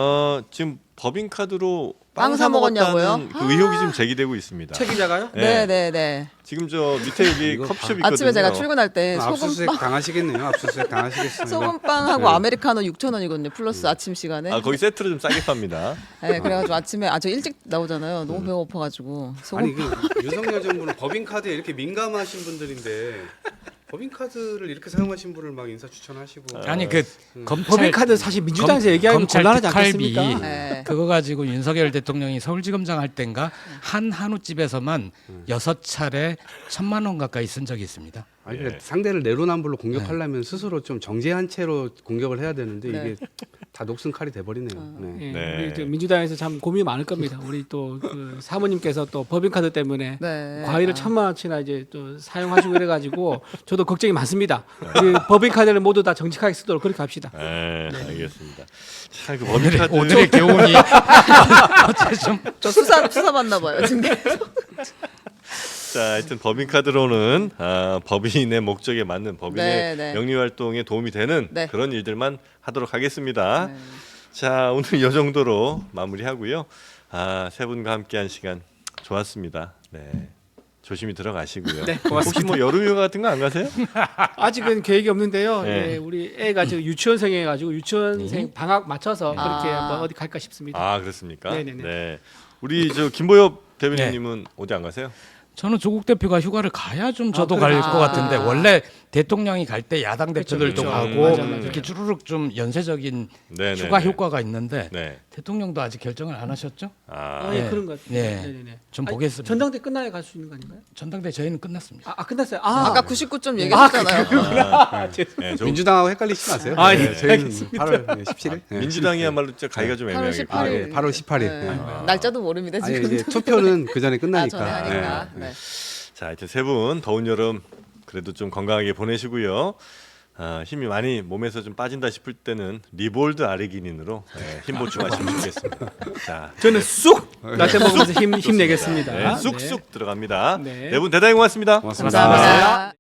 지금 법인카드로 빵 빵 사 사 먹었냐고요? 먹었다는 그 의혹이 지금 제기되고 있습니다. 최 기자가요? 네. 네네네. 지금 저 밑에 여기 이거 커피숍 있거든요. 아침에 제가 출근할 때 압수수색 소금빵 당하시겠네요. 압수수색 당하시겠습니다. 소금빵하고 네. 아메리카노 6,000원이거든요. 플러스 아침 시간에. 아 거기 세트로 좀 싸게 팝니다. 네, 그래가지고 아침에 저 일찍 나오잖아요. 너무 배가 고파가지고 아니 소금. 그 윤석열 정부는 법인카드에 이렇게 민감하신 분들인데 법인카드를 이렇게 사용하신 분을 막 인사 추천하시고 아니 그 법인카드 사실 민주당에서 얘기하면 검찰 곤란하지 특활비 않겠습니까? 네. 그거 가지고 윤석열 대통령이 서울지검장 할 땐가 한 한우집에서만 6차례 1,000만 원 가까이 쓴 적이 있습니다. 아니 그러니까 상대를 내로남불로 공격하려면 스스로 좀 정제한 채로 공격을 해야 되는데 네. 이게 다 녹슨 칼이 돼버리네요. 네. 예, 네. 우리 저 민주당에서 참 고민이 많을 겁니다. 우리 또 그 사모님께서 또 법인카드 때문에 네. 과일을 1,000만 원치나 이제 또 사용하시고 이래가지고 저도 걱정이 많습니다. 우리 법인카드를 모두 다 정직하게 쓰도록 그렇게 합시다. 네, 알겠습니다. 참 그 오늘의, 법인카드 오늘의 교훈이 어째 좀 저 수사 받나 봐요 지금. 자, 하여튼 법인카드로는 법인의 목적에 맞는 법인의 네, 네. 영리 활동에 도움이 되는 네. 그런 일들만 하도록 하겠습니다. 네. 자, 오늘 이 정도로 마무리하고요. 세 분과 함께한 시간 좋았습니다. 네. 조심히 들어가시고요. 네, 고맙습니다. 혹시 뭐 여름휴가 같은 거 안 가세요? 아직은 계획이 없는데요. 네. 예, 우리 애가 지금 유치원생이가지고 유치원생 방학 맞춰서 그렇게 아. 한번 어디 갈까 싶습니다. 아, 그렇습니까? 네네네. 네. 우리 저 김보엽 대변인님은 어디 안 가세요? 저는 조국 대표가 휴가를 가야 좀 저도 그래요? 갈 것 같은데 원래 대통령이 갈 때 야당 그렇죠, 대표들도 그렇죠. 가고 맞아, 맞아. 이렇게 주르륵 좀 연쇄적인 네, 휴가 네, 네. 효과가 있는데 네. 대통령도 아직 결정을 안 하셨죠? 예, 네. 그런 것 같아요. 네. 네네네. 좀 아니, 보겠습니다. 전당대 끝나야 갈 수 있는 거 아닌가요? 전당대 저희는 끝났습니다. 끝났어요. 아까 99점 얘기하셨잖아요. 네, 좀 민주당하고 헷갈리지 마세요. 아, 네, 예, 저희는 8월 17일. 네. 민주당이야말로 진짜 가기가 좀 8월 애매하게 18일. 예, 8월 18일. 네. 날짜도 모릅니다 아니 지금. 이제 투표는 그 전에 끝나니까. 전에 하니까. 네. 네. 자, 하여튼 세 분 더운 여름 그래도 좀 건강하게 보내시고요. 힘이 많이 몸에서 좀 빠진다 싶을 때는 리볼드 아르기닌으로 힘 보충하시면 좋겠습니다. 자, 저는 쑥 라떼 먹으면서 힘내겠습니다. 네, 쑥쑥 들어갑니다. 네. 네 분 대단히 고맙습니다. 고맙습니다. 감사합니다.